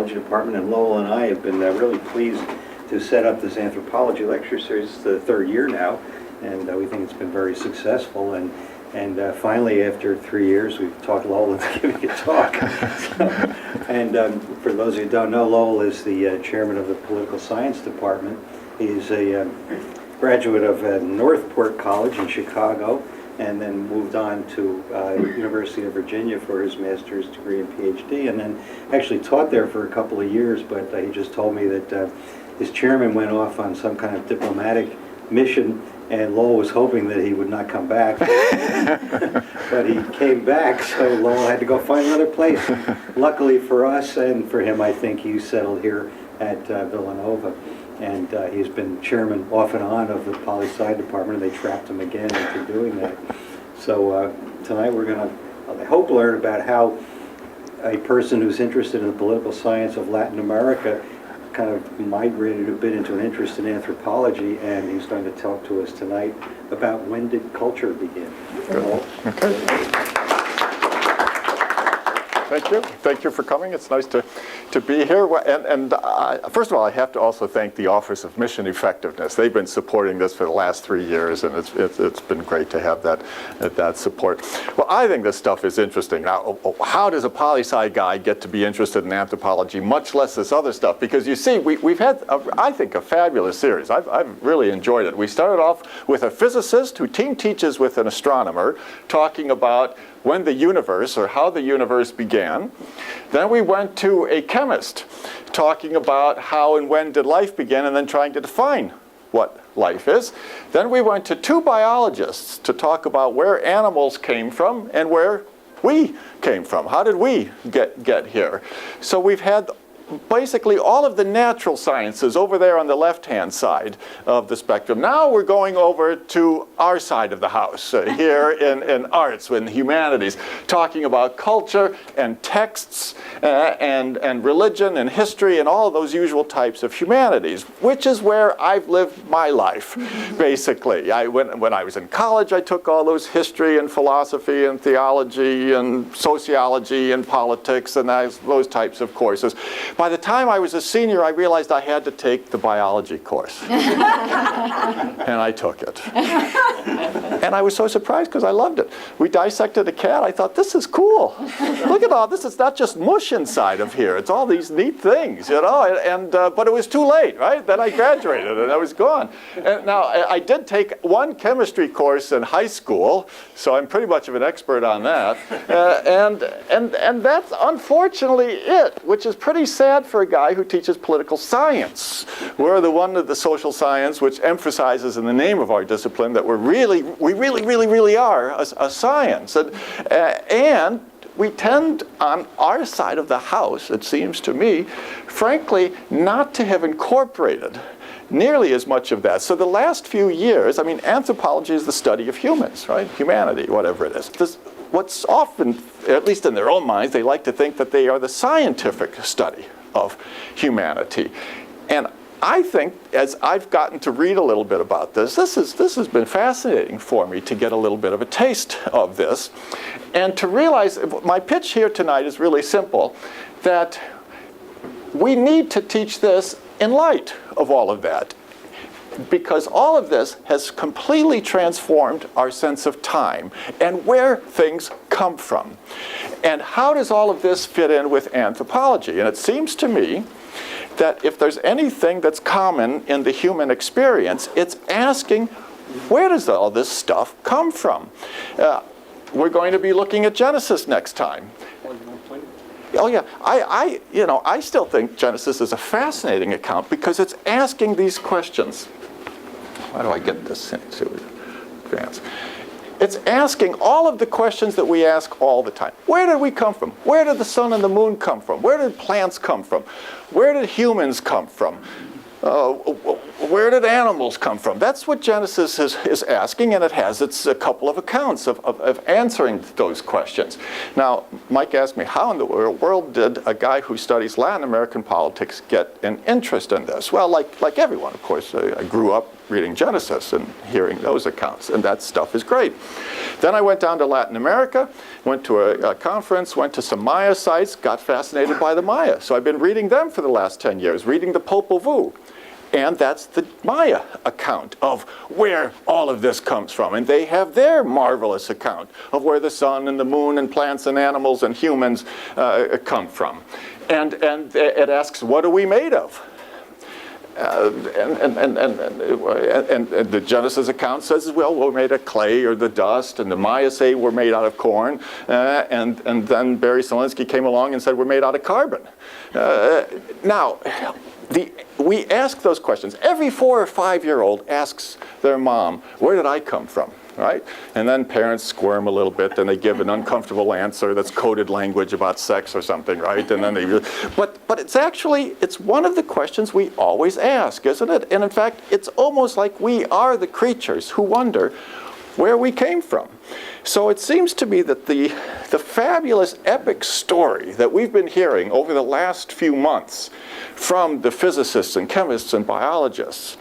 anthropology department, and Lowell and I have been really pleased to set up this anthropology lecture series. It's the third year now, and we think it's been very successful. And finally, after 3 years, we've talked Lowell into giving a talk. For those who don't know, Lowell is the chairman of the political science department. He's a graduate of Northport College in Chicago, and then moved on to University of Virginia for his master's degree and PhD, and then actually taught there for a couple of years, but he just told me that his chairman went off on some kind of diplomatic mission, and Lowell was hoping that he would not come back. But he came back, so Lowell had to go find another place. Luckily for us and for him, I think he settled here at Villanova. And he's been chairman off and on of the poli-sci department, and they trapped him again into doing that. So tonight we're going to, I hope, learn about how a person who's interested in the political science of Latin America kind of migrated a bit into an interest in anthropology, and he's going to talk to us tonight about when did culture begin. Okay. Thank you. Thank you for coming. It's nice to be here. And first of all, I have to also thank the Office of Mission Effectiveness. They've been supporting this for the last 3 years, and it's been great to have that support. Well, I think this stuff is interesting. Now, how does a poli-sci guy get to be interested in anthropology, much less this other stuff? Because you see, we've had, I think, a fabulous series. I've really enjoyed it. We started off with a physicist who team teaches with an astronomer, talking about when the universe, or how the universe began. Then we went to a chemist talking about how and when did life begin, and then trying to define what life is. Then we went to 2 biologists to talk about where animals came from and where we came from. How did we get here? So we've had basically all of the natural sciences over there on the left-hand side of the spectrum. Now we're going over to our side of the house, here in arts, in humanities, talking about culture and texts and religion and history and all of those usual types of humanities, which is where I've lived my life, basically. When I was in college, I took all those history and philosophy and theology and sociology and politics and those types of courses. By the time I was a senior, I realized I had to take the biology course. And I took it. And I was so surprised because I loved it. We dissected a cat. I thought, this is cool. Look at all this. It's not just mush inside of here. It's all these neat things, you know. But it was too late, right? Then I graduated and I was gone. And now, I did take 1 chemistry course in high school, so I'm pretty much of an expert on that. And that's unfortunately it, which is pretty sad for a guy who teaches political science. We're the one of the social science which emphasizes in the name of our discipline that we really are a science. And we tend, on our side of the house, it seems to me, frankly, not to have incorporated nearly as much of that. So the last few years, I mean, anthropology is the study of humans, right? Humanity, whatever it is. What's often, at least in their own minds, they like to think that they are the scientific study of humanity. And I think, as I've gotten to read a little bit about this has been fascinating for me to get a little bit of a taste of this, and to realize, my pitch here tonight is really simple, that we need to teach this in light of all of that. Because all of this has completely transformed our sense of time and where things come from. And how does all of this fit in with anthropology? And it seems to me that if there's anything that's common in the human experience, it's asking, where does all this stuff come from? We're going to be looking at Genesis next time. Oh yeah, I still think Genesis is a fascinating account because it's asking these questions. How do I get this into advance? It's asking all of the questions that we ask all the time. Where did we come from? Where did the sun and the moon come from? Where did plants come from? Where did humans come from? where did animals come from? That's what Genesis is asking, and it has a couple of accounts of answering those questions. Now, Mike asked me, how in the world did a guy who studies Latin American politics get an interest in this? Well, like everyone, of course, I grew up reading Genesis and hearing those accounts, and that stuff is great. Then I went down to Latin America, went to a conference, went to some Maya sites, got fascinated by the Maya. So I've been reading them for the last 10 years, reading the Popol Vuh. And that's the Maya account of where all of this comes from. And they have their marvelous account of where the sun and the moon and plants and animals and humans come from. And it asks, what are we made of? And the Genesis account says, well, we're made of clay or the dust, and the Maya say we're made out of corn, and then Barry Solinsky came along and said we're made out of carbon. Now, we ask those questions. Every 4 or 5-year-old asks their mom, where did I come from? Right? And then parents squirm a little bit, and they give an uncomfortable answer that's coded language about sex or something, right? And then but it's one of the questions we always ask, isn't it? And in fact, it's almost like we are the creatures who wonder where we came from. So it seems to me that the fabulous epic story that we've been hearing over the last few months from the physicists and chemists and biologists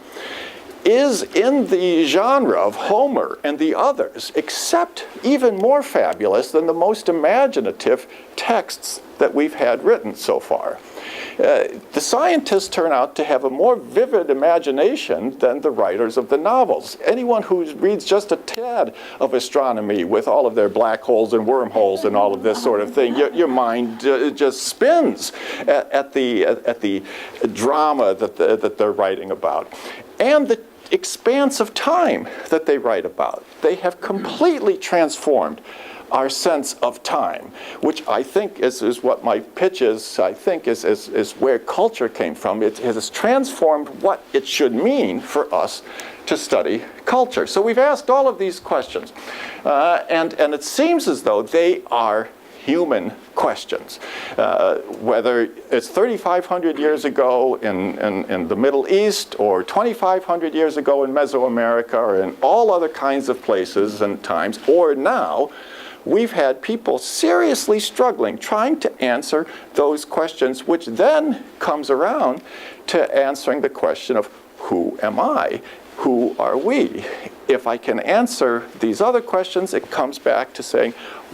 is in the genre of Homer and the others, except even more fabulous than the most imaginative texts that we've had written so far. The scientists turn out to have a more vivid imagination than the writers of the novels. Anyone who reads just a tad of astronomy with all of their black holes and wormholes and all of this sort of thing, your mind just spins at the drama that they're writing about. And the expanse of time that they write about. They have completely transformed our sense of time, which I think is what my pitch is, I think is where culture came from. It has transformed what it should mean for us to study culture. So we've asked all of these questions, and it seems as though they are human questions. Whether it's 3,500 years ago in the Middle East, or 2,500 years ago in Mesoamerica, or in all other kinds of places and times, or now, we've had people seriously struggling trying to answer those questions, which then comes around to answering the question of who am I? Who are we? If I can answer these other questions, it comes back to saying,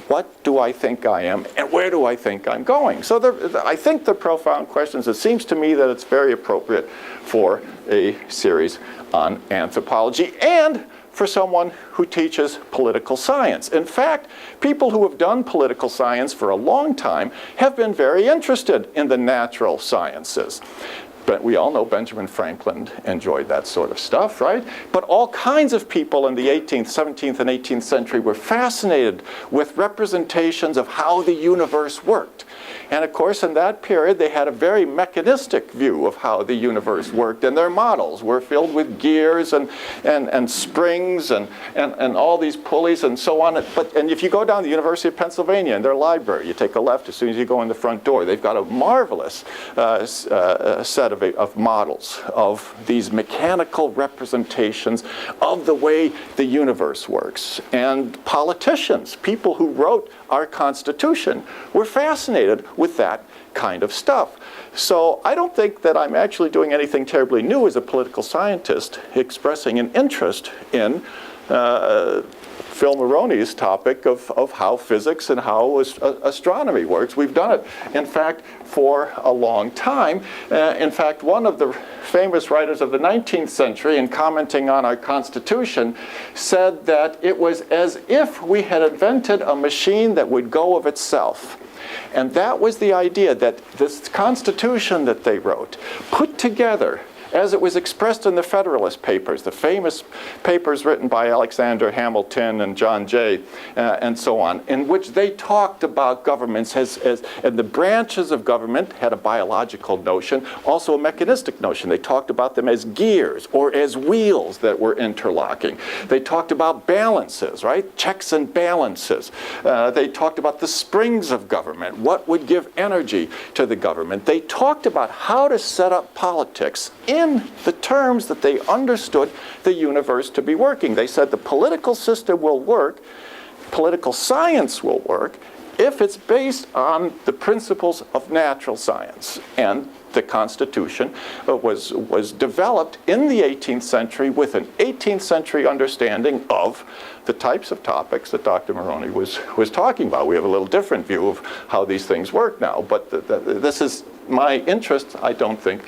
what do I think I am, and where do I think I'm going? So I think they're profound questions. It seems to me that it's very appropriate for a series on anthropology and for someone who teaches political science. In fact, people who have done political science for a long time have been very interested in the natural sciences. But we all know Benjamin Franklin enjoyed that sort of stuff, right? But all kinds of people in the 18th, 17th, and 18th century were fascinated with representations of how the universe worked. And of course, in that period, they had a very mechanistic view of how the universe worked, and their models were filled with gears and springs and all these pulleys and so on. And if you go down to the University of Pennsylvania in their library, you take a left as soon as you go in the front door, they've got a marvelous set of models of these mechanical representations of the way the universe works. And politicians, people who wrote our Constitution, were fascinated with that kind of stuff. So I don't think that I'm actually doing anything terribly new as a political scientist expressing an interest in Phil Maroney's topic of how physics and how astronomy works. We've done it, in fact, for a long time. In fact, one of the famous writers of the 19th century, in commenting on our Constitution, said that it was as if we had invented a machine that would go of itself. And that was the idea, that this Constitution that they wrote, put together as it was expressed in the Federalist Papers, the famous papers written by Alexander Hamilton and John Jay and so on, in which they talked about governments and the branches of government had a biological notion, also a mechanistic notion. They talked about them as gears or as wheels that were interlocking. They talked about balances, right? Checks and balances. They talked about the springs of government, what would give energy to the government. They talked about how to set up politics in the terms that they understood the universe to be working. They said the political system will work, political science will work, if it's based on the principles of natural science. And the Constitution was developed in the 18th century with an 18th century understanding of the types of topics that Dr. Maroney was talking about. We have a little different view of how these things work now, but this is my interests, I don't think,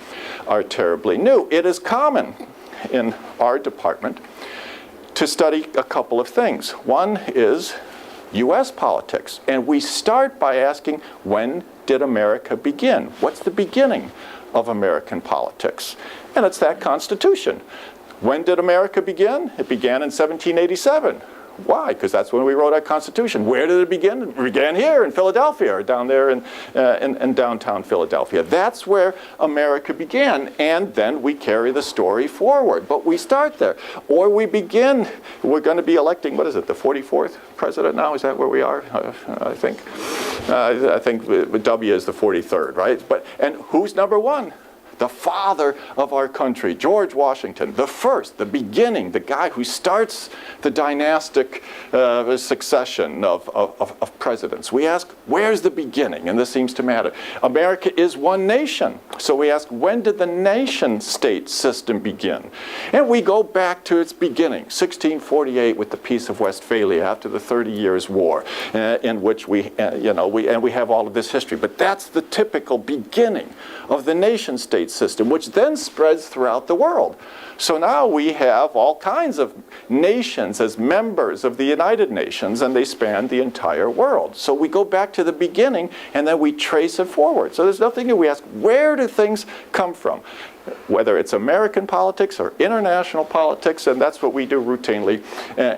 are terribly new. It is common in our department to study a couple of things. One is U.S. politics, and we start by asking, when did America begin? What's the beginning of American politics? And it's that Constitution. When did America begin? It began in 1787. Why? Because that's when we wrote our Constitution. Where did it begin? It began here in Philadelphia, or down there in downtown Philadelphia. That's where America began, and then we carry the story forward. But we start there. Or we begin, we're going to be electing, what is it, the 44th president now? Is that where we are? I think. I think W is the 43rd, right? And who's number one? The father of our country, George Washington, the first, the beginning, the guy who starts the dynastic succession of presidents. We ask, where's the beginning? And this seems to matter. America is one nation. So we ask, when did the nation-state system begin? And we go back to its beginning, 1648 with the Peace of Westphalia after the 30 Years' War, in which we have all of this history. But that's the typical beginning of the nation-state system, which then spreads throughout the world. So now we have all kinds of nations as members of the United Nations, and they span the entire world. So we go back to the beginning, and then we trace it forward. So there's nothing new. We ask, where do things come from? Whether it's American politics or international politics, and that's what we do routinely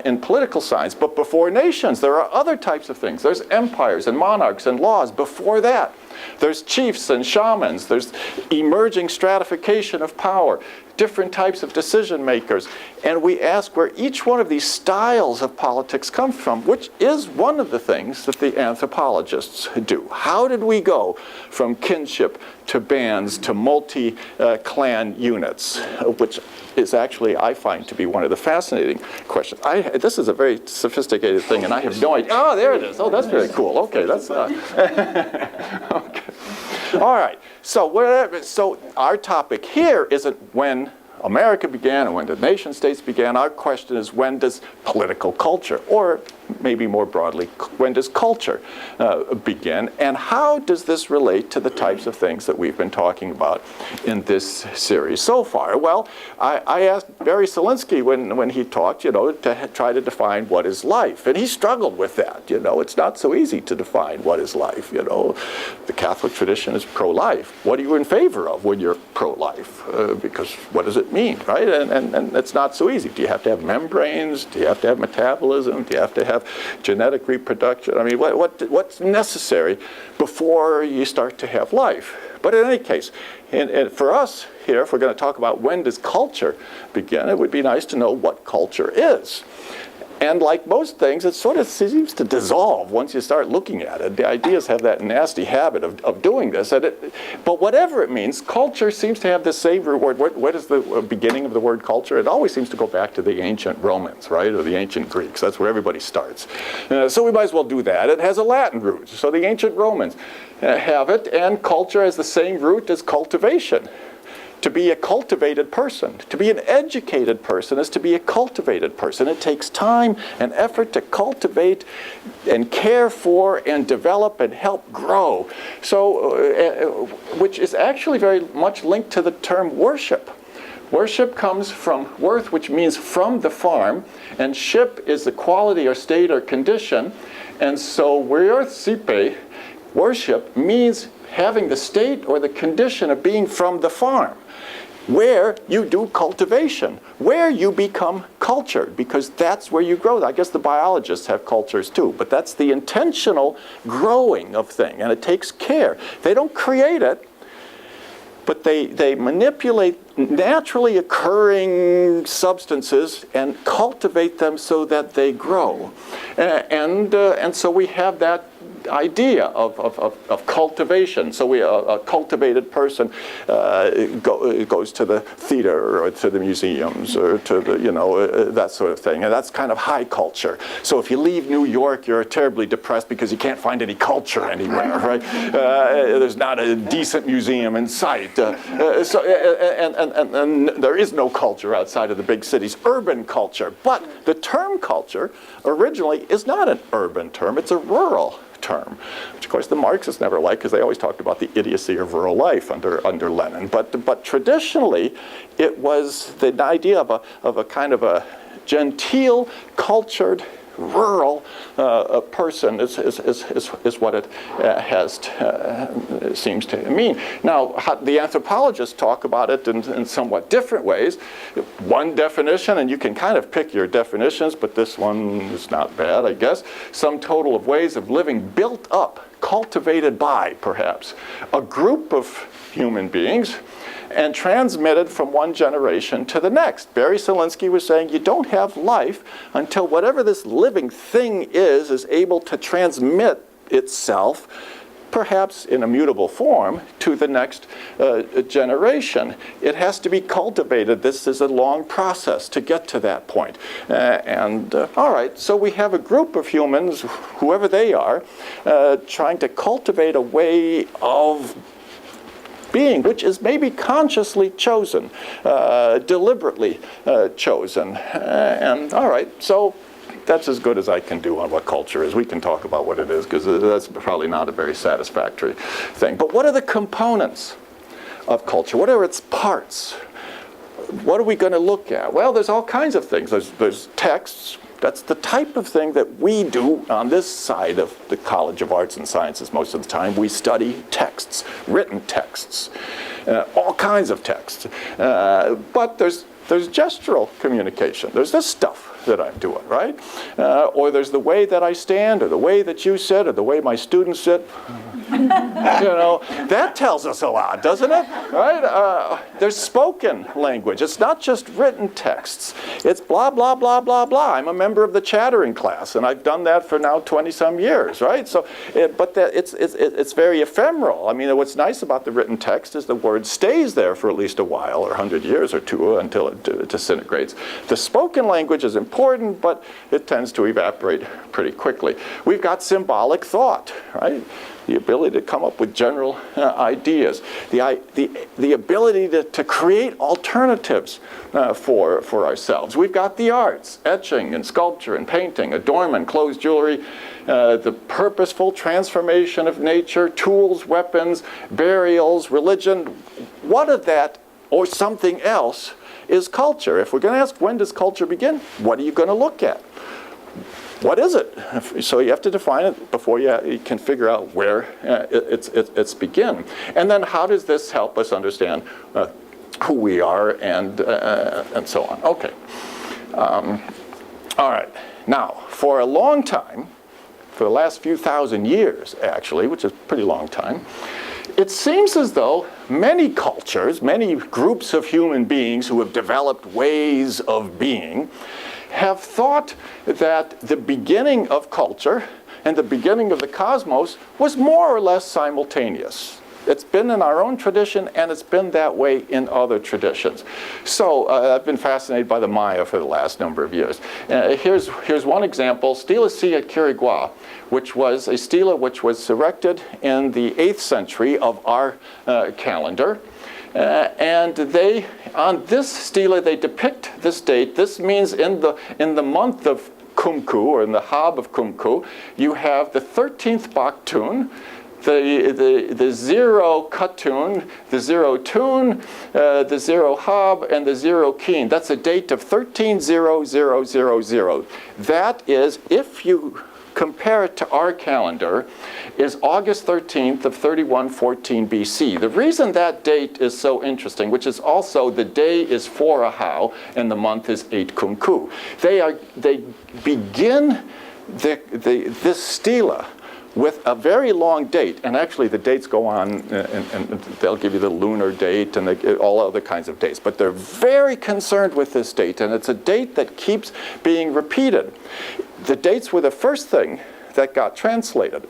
in political science. But before nations, there are other types of things. There's empires and monarchs and laws. Before that, there's chiefs and shamans. There's emerging stratification of power, different types of decision makers. And we ask where each one of these styles of politics come from, which is one of the things that the anthropologists do. How did we go from kinship to bands to multi-clan units, which is actually, I find, to be one of the fascinating questions. This is a very sophisticated thing, and I have no idea. Oh, there it is. Oh, that's very cool. Okay, that's okay. All right. So our topic here isn't when America began and when the nation states began. Our question is, when does political culture, or maybe more broadly, when does culture begin? And how does this relate to the types of things that we've been talking about in this series so far? Well, I asked Barry Selinsky when he talked, to try to define what is life. And he struggled with that. It's not so easy to define what is life. The Catholic tradition is pro-life. What are you in favor of when you're pro-life? Because what does it mean, right? And it's not so easy. Do you have to have membranes? Do you have to have metabolism? Do you have to have genetic reproduction? I mean, what's necessary before you start to have life? But in any case, and for us here, if we're going to talk about when does culture begin, it would be nice to know what culture is. And like most things, it sort of seems to dissolve once you start looking at it. The ideas have that nasty habit of doing this. But whatever it means, culture seems to have the same word. What is the beginning of the word culture? It always seems to go back to the ancient Romans, right, or the ancient Greeks. That's where everybody starts. So we might as well do that. It has a Latin root. So the ancient Romans have it, and culture has the same root as cultivation. To be a cultivated person, to be an educated person is to be a cultivated person. It takes time and effort to cultivate and care for and develop and help grow. So, which is actually very much linked to the term worship. Worship comes from worth, which means from the farm, and ship is the quality or state or condition. And so worship means having the state or the condition of being from the farm, where you do cultivation, where you become cultured, because that's where you grow. I guess the biologists have cultures too, but that's the intentional growing of things, and it takes care. They don't create it, but they manipulate naturally occurring substances and cultivate them so that they grow. And so we have that idea of cultivation. So a cultivated person goes to the theater or to the museums or to the, that sort of thing. And that's kind of high culture. So if you leave New York, you're terribly depressed because you can't find any culture anywhere, right? There's not a decent museum in sight. And there is no culture outside of the big cities, urban culture. But the term culture originally is not an urban term, it's a rural term, which of course the Marxists never liked because they always talked about the idiocy of rural life under Lenin. But traditionally, it was the idea of a kind of a genteel, cultured, rural person is what it seems to mean. Now, the anthropologists talk about it in somewhat different ways. One definition, and you can kind of pick your definitions, but this one is not bad, I guess. Sum total of ways of living built up, cultivated by, perhaps, a group of human beings and transmitted from one generation to the next. Barry Selinsky was saying you don't have life until whatever this living thing is able to transmit itself, perhaps in a mutable form, to the next generation. It has to be cultivated. This is a long process to get to that point. All right, so we have a group of humans, whoever they are, trying to cultivate a way of being, which is maybe consciously chosen, deliberately chosen. And all right, so that's as good as I can do on what culture is. We can talk about what it is, because that's probably not a very satisfactory thing. But what are the components of culture? What are its parts? What are we going to look at? Well, there's all kinds of things. There's texts. That's the type of thing that we do on this side of the College of Arts and Sciences most of the time. We study texts, written texts, all kinds of texts. But there's gestural communication. There's this stuff that I'm doing, right? Or there's the way that I stand, or the way that you sit, or the way my students sit. That tells us a lot, doesn't it? Right? There's spoken language. It's not just written texts. It's blah, blah, blah, blah, blah. I'm a member of the chattering class, and I've done that for now 20-some years, right? So, it's very ephemeral. I mean, what's nice about the written text is the word stays there for at least a while, or 100 years or two, until it disintegrates. The spoken language is important, but it tends to evaporate pretty quickly. We've got symbolic thought, right? The ability to come up with general ideas, the ability to create alternatives for ourselves. We've got the arts, etching and sculpture and painting, adornment, clothes, jewelry, the purposeful transformation of nature, tools, weapons, burials, religion. What of that or something else is culture? If we're going to ask, when does culture begin? What are you going to look at? What is it? So you have to define it before you can figure out where it's begin. And then how does this help us understand who we are and so on? Okay. All right. Now, for a long time, for the last few thousand years, actually, which is a pretty long time, it seems as though many cultures, many groups of human beings who have developed ways of being, have thought that the beginning of culture and the beginning of the cosmos was more or less simultaneous. It's been in our own tradition, and it's been that way in other traditions. So I've been fascinated by the Maya for the last number of years. Here's one example, Stela C at Quirigua, which was a stela which was erected in the 8th century of our calendar. And they, on this stela, they depict this date. This means in the month of Kumku, or in the Hab of Kumku, you have the 13th Baktun, the 0 Katun, the 0 Tun, the 0 Hab, and the 0 Keen. That's a date of 130000. That is, if you compare it to our calendar, is August 13th of 3114 BC. The reason that date is so interesting, which is also the day is 4 Ahau and the month is 8 Kumku. They begin this stela with a very long date, and actually the dates go on, and they'll give you the lunar date and all other kinds of dates, but they're very concerned with this date, and it's a date that keeps being repeated. The dates were the first thing that got translated.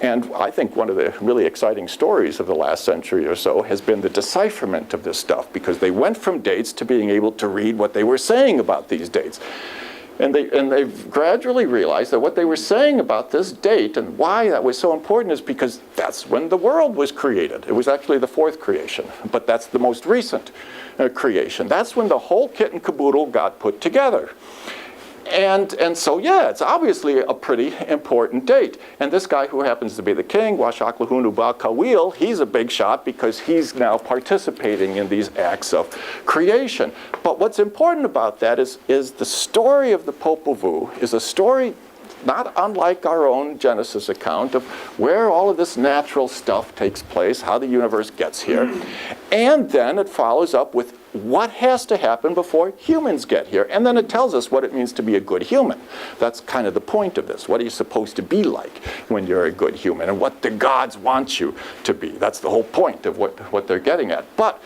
And I think one of the really exciting stories of the last century or so has been the decipherment of this stuff, because they went from dates to being able to read what they were saying about these dates. And they've gradually realized that what they were saying about this date and why that was so important is because that's when the world was created. It was actually the fourth creation, but that's the most recent creation. That's when the whole kit and caboodle got put together. And so, yeah, it's obviously a pretty important date. And this guy who happens to be the king, Washak-Lahunu Ba-Kawil, he's a big shot because he's now participating in these acts of creation. But what's important about that is the story of the Popol Vuh is a story not unlike our own Genesis account of where all of this natural stuff takes place, how the universe gets here. And then it follows up with what has to happen before humans get here. And then it tells us what it means to be a good human. That's kind of the point of this. What are you supposed to be like when you're a good human? And what the gods want you to be. That's the whole point of what they're getting at. But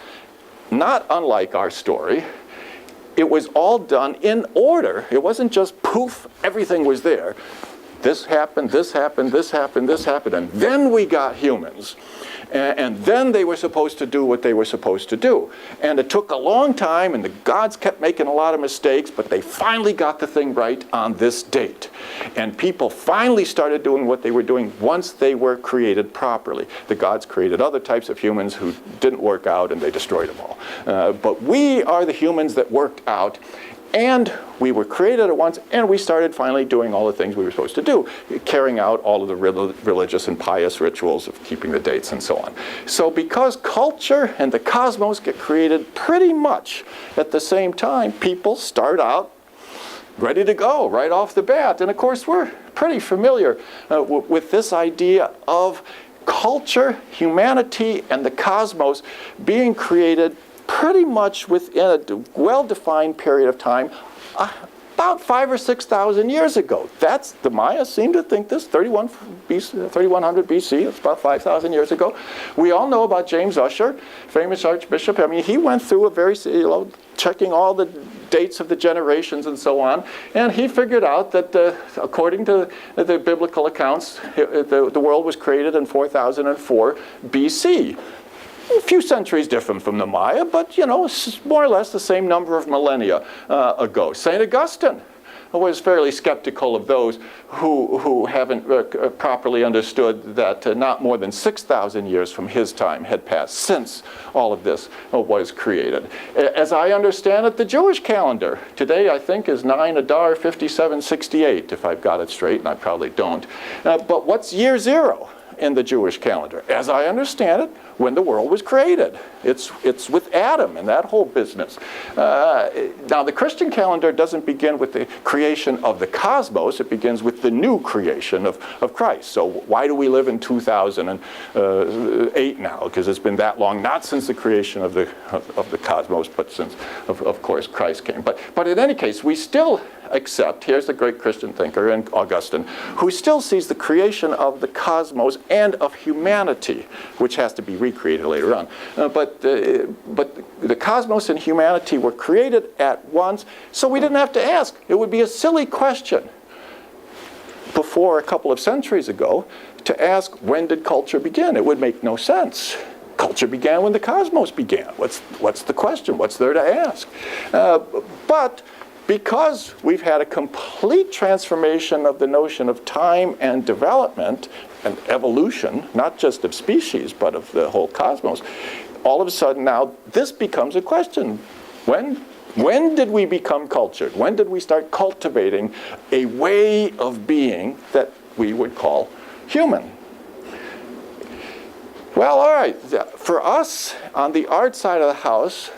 not unlike our story, it was all done in order. It wasn't just poof, everything was there. This happened, this happened, this happened, this happened, and then we got humans. And then they were supposed to do what they were supposed to do. And it took a long time, and the gods kept making a lot of mistakes, but they finally got the thing right on this date. And people finally started doing what they were doing once they were created properly. The gods created other types of humans who didn't work out, and they destroyed them all. But we are the humans that worked out. And we were created at once, and we started finally doing all the things we were supposed to do, carrying out all of the religious and pious rituals of keeping the dates and so on. So because culture and the cosmos get created pretty much at the same time, people start out ready to go right off the bat. And of course, we're pretty familiar with this idea of culture, humanity, and the cosmos being created pretty much within a well-defined period of time, about 5,000 or 6,000 years ago. That's, the Maya seem to think this, 3100 BC, it's about 5,000 years ago. We all know about James Ussher, famous archbishop. I mean, he went through a very, checking all the dates of the generations and so on, and he figured out that according to the biblical accounts, the world was created in 4004 BC. A few centuries different from the Maya, but it's more or less the same number of millennia ago. St. Augustine was fairly skeptical of those who haven't properly understood that not more than 6,000 years from his time had passed since all of this was created. As I understand it, the Jewish calendar today, I think, is 9 Adar 5768, if I've got it straight, and I probably don't. But what's year zero in the Jewish calendar? As I understand it, when the world was created. It's with Adam and that whole business. Now, the Christian calendar doesn't begin with the creation of the cosmos. It begins with the new creation of Christ. So why do we live in 2008 now? Because it's been that long, not since the creation of the cosmos, but since, of course, Christ came. But in any case, we still accept, here's the great Christian thinker, and Augustine, who still sees the creation of the cosmos and of humanity, which has to be recreated later on. But the cosmos and humanity were created at once, so we didn't have to ask. It would be a silly question before a couple of centuries ago to ask, when did culture begin? It would make no sense. Culture began when the cosmos began. What's the question? What's there to ask? But because we've had a complete transformation of the notion of time and development and evolution, not just of species, but of the whole cosmos, all of a sudden now this becomes a question. When did we become cultured? When did we start cultivating a way of being that we would call human? Well, all right, for us on the art side of the house,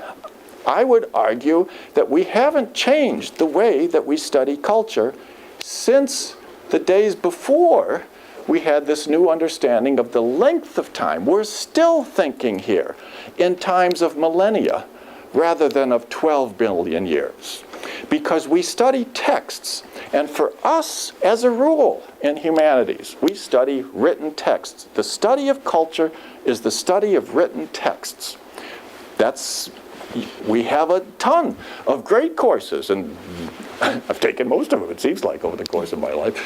I would argue that we haven't changed the way that we study culture since the days before we had this new understanding of the length of time. We're still thinking here in times of millennia rather than of 12 billion years, because we study texts. And for us, as a rule in humanities, we study written texts. The study of culture is the study of written texts. we have a ton of great courses, and I've taken most of them, it seems like, over the course of my life.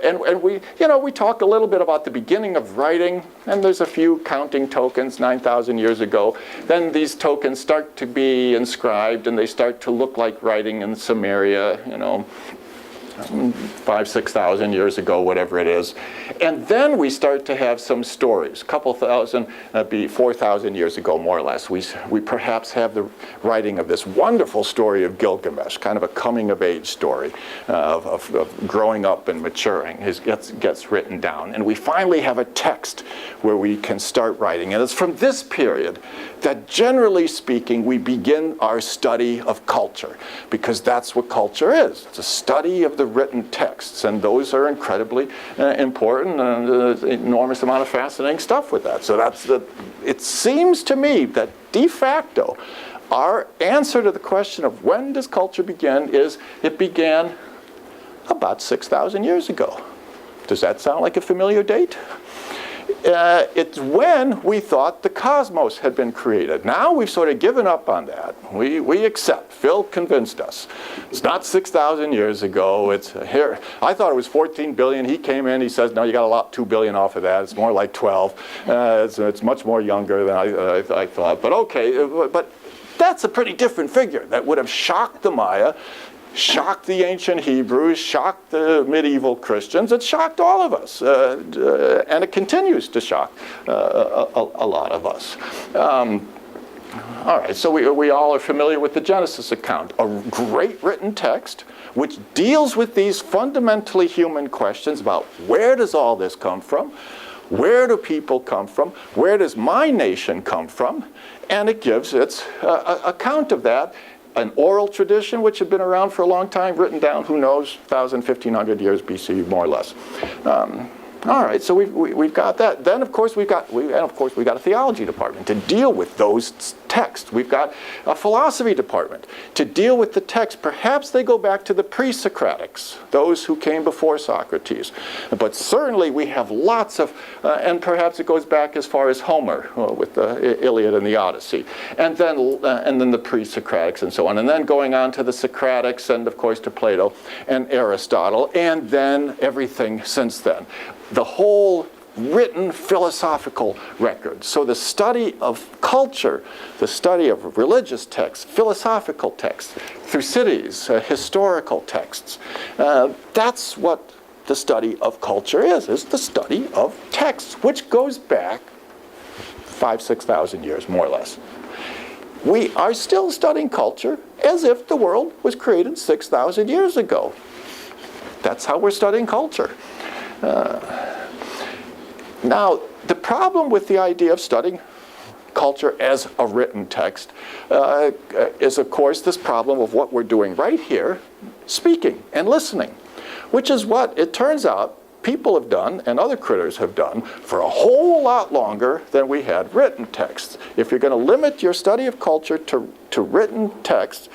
And we talk a little bit about the beginning of writing, and there's a few counting tokens 9,000 years ago. Then these tokens start to be inscribed, and they start to look like writing in Sumeria, 5,000, 6,000 years ago, whatever it is. And then we start to have some stories. A couple thousand, be 4,000 years ago, more or less. We perhaps have the writing of this wonderful story of Gilgamesh, kind of a coming-of-age story of growing up and maturing. It gets written down. And we finally have a text where we can start writing. And it's from this period that, generally speaking, we begin our study of culture, because that's what culture is. It's a study of the written texts, and those are incredibly important, and enormous amount of fascinating stuff with that. So it seems to me that de facto, our answer to the question of when does culture begin is it began about 6,000 years ago. Does that sound like a familiar date? It's when we thought the cosmos had been created. Now we've sort of given up on that. We accept. Phil convinced us. It's not 6,000 years ago. It's here. I thought it was 14 billion. He came in. He says, no, you got to lop 2 billion off of that. It's more like 12. It's much more younger than I thought. But okay. But that's a pretty different figure. That would have shocked the Maya, shocked the ancient Hebrews, shocked the medieval Christians. It shocked all of us, and it continues to shock a lot of us. All right, so we all are familiar with the Genesis account, a great written text which deals with these fundamentally human questions about where does all this come from? Where do people come from? Where does my nation come from? And it gives its account of that. An oral tradition, which had been around for a long time, written down, who knows, 1,000, 1,500 years BC, more or less. All right, so we've got that. Then, of course, we got a theology department to deal with those texts. We've got a philosophy department to deal with the text. Perhaps they go back to the pre-Socratics, those who came before Socrates. But certainly we have lots of, and perhaps it goes back as far as Homer with the Iliad and the Odyssey, and then the pre-Socratics and so on, and then going on to the Socratics and, of course, to Plato and Aristotle, and then everything since then. The whole written philosophical record. So the study of culture, the study of religious texts, philosophical texts, Thucydides, historical texts, that's what the study of culture is the study of texts, which goes back 5,000, 6,000 years, more or less. We are still studying culture as if the world was created 6,000 years ago. That's how we're studying culture. Now, the problem with the idea of studying culture as a written text is, of course, this problem of what we're doing right here, speaking and listening, which is what, it turns out, people have done and other critters have done for a whole lot longer than we had written texts. If you're going to limit your study of culture to written texts,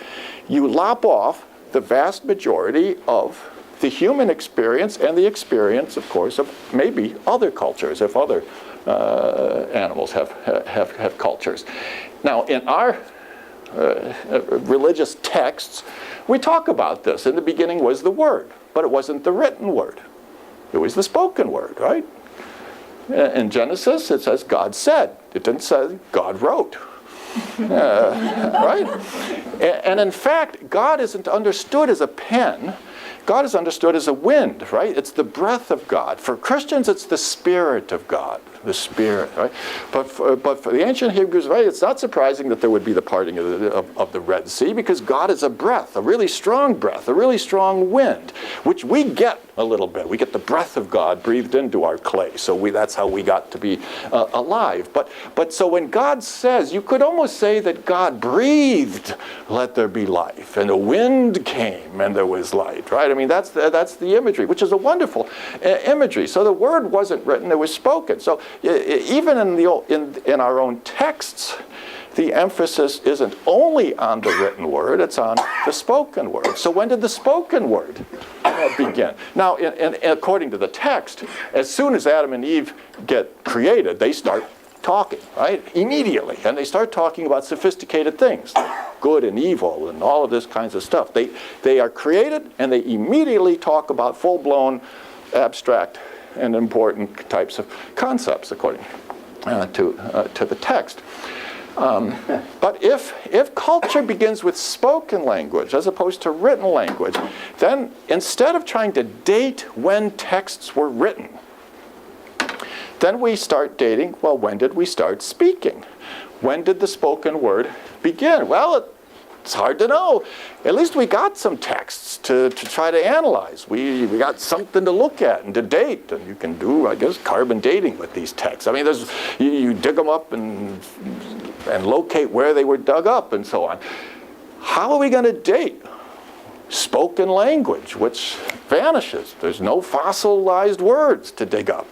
you lop off the vast majority of the human experience and the experience, of course, of maybe other cultures, if other animals have cultures. Now, in our religious texts, we talk about this. In the beginning was the Word, but it wasn't the written Word. It was the spoken Word, right? In Genesis, it says God said. It didn't say God wrote. Right? And in fact, God isn't understood as a pen. God is understood as a wind, right? It's the breath of God. For Christians, it's the Spirit of God, the Spirit, right? But for the ancient Hebrews, right, it's not surprising that there would be the parting of the Red Sea, because God is a breath, a really strong wind, which we get a little bit. We get the breath of God breathed into our clay, so that's how we got to be alive. But so when God says, you could almost say that God breathed, let there be life, and a wind came and there was light, right? I mean, that's the imagery, which is a wonderful imagery. So the word wasn't written, it was spoken. So even in our own texts, the emphasis isn't only on the written word, it's on the spoken word. So when did the spoken word begin? Now, according to the text, as soon as Adam and Eve get created, they start talking, right? Immediately. And they start talking about sophisticated things, good and evil and all of this kinds of stuff. They are created and they immediately talk about full-blown, abstract, and important types of concepts according to the text. But if culture begins with spoken language as opposed to written language, then instead of trying to date when texts were written, then we start dating, well, when did we start speaking? When did the spoken word begin? Well, it's hard to know. At least we got some texts to try to analyze. We got something to look at and to date. And you can do, I guess, carbon dating with these texts. I mean, you dig them up and locate where they were dug up and so on. How are we going to date spoken language, which vanishes? There's no fossilized words to dig up.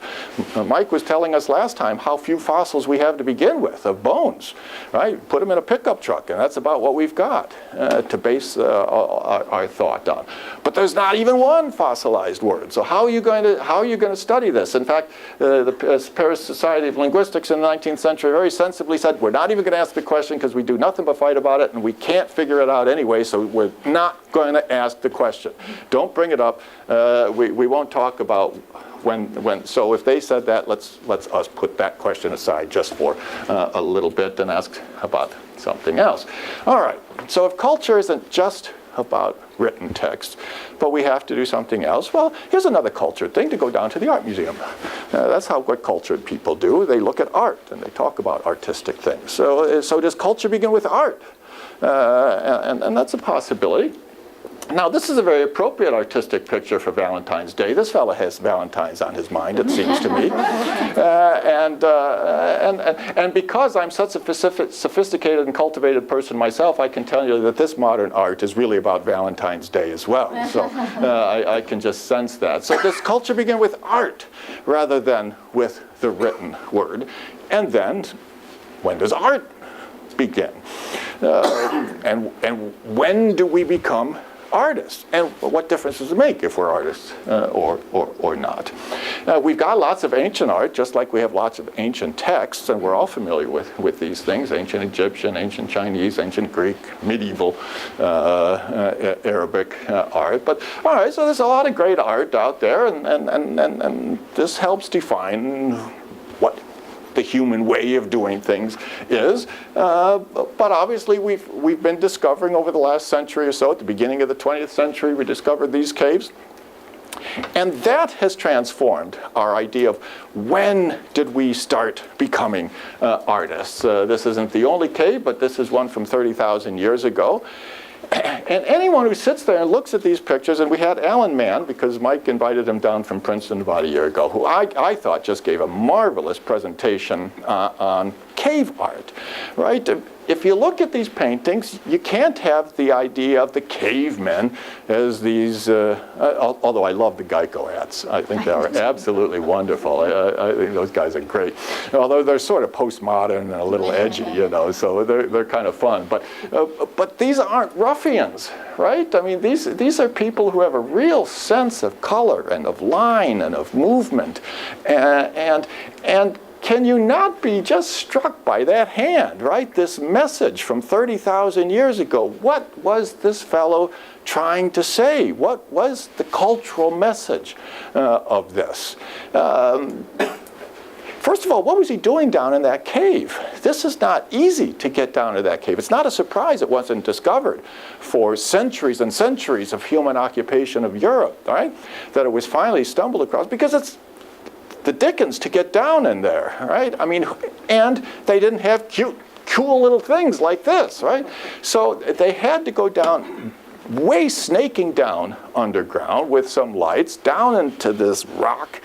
Mike was telling us last time how few fossils we have to begin with of bones, right? Put them in a pickup truck, and that's about what we've got to base our thought on. But there's not even one fossilized word. So how are you going to study this? In fact, the Paris Society of Linguistics in the 19th century very sensibly said, we're not even going to ask the question because we do nothing but fight about it, and we can't figure it out anyway, so we're not going to ask the question. Don't bring it up. We won't talk about when. So if they said that, let's us put that question aside just for a little bit and ask about something else. All right. So if culture isn't just about written text, but we have to do something else, well, here's another cultured thing, to go down to the art museum. That's what cultured people do. They look at art and they talk about artistic things. So does culture begin with art? And that's a possibility. Now, this is a very appropriate artistic picture for Valentine's Day. This fellow has Valentine's on his mind, it seems to me. And because I'm such a sophisticated and cultivated person myself, I can tell you that this modern art is really about Valentine's Day as well. So I can just sense that. So does culture begin with art rather than with the written word? And then, when does art begin? And when do we become artists? And what difference does it make if we're artists or not? We've got lots of ancient art, just like we have lots of ancient texts, and we're all familiar with these things: ancient Egyptian, ancient Chinese, ancient Greek, medieval Arabic art. But all right, so there's a lot of great art out there, and this helps define what the human way of doing things is. But obviously we've been discovering over the last century or so, at the beginning of the 20th century, we discovered these caves. And that has transformed our idea of when did we start becoming artists. This isn't the only cave, but this is one from 30,000 years ago. And anyone who sits there and looks at these pictures, and we had Alan Mann, because Mike invited him down from Princeton about a year ago, who I thought just gave a marvelous presentation on cave art, right? If you look at these paintings, you can't have the idea of the cavemen as these, although I love the Geico hats. I think they are absolutely wonderful. I think those guys are great. Although they're sort of postmodern and a little edgy, you know, so they're kind of fun. But these aren't ruffians, right? I mean, these are people who have a real sense of color and of line and of movement. And can you not be just struck by that hand, right? This message from 30,000 years ago. What was this fellow trying to say? What was the cultural message of this? First of all, what was he doing down in that cave? This is not easy to get down to that cave. It's not a surprise it wasn't discovered for centuries and centuries of human occupation of Europe, right? That it was finally stumbled across, because it's the dickens to get down in there, right? I mean, and they didn't have cool little things like this, right? So they had to go down, way snaking down underground with some lights, down into this rock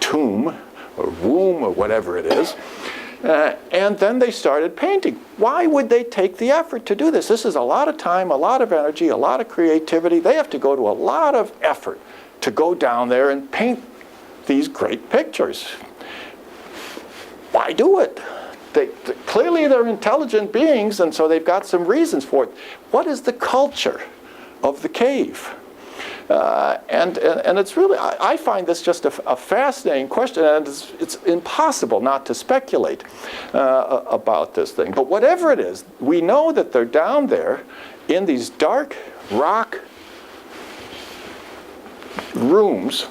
tomb or womb or whatever it is. And then they started painting. Why would they take the effort to do this? This is a lot of time, a lot of energy, a lot of creativity. They have to go to a lot of effort to go down there and paint these great pictures. Why do it? Clearly they're intelligent beings, and so they've got some reasons for it. What is the culture of the cave? And it's really, I find this just a fascinating question, and it's impossible not to speculate about this thing. But whatever it is, we know that they're down there in these dark rock rooms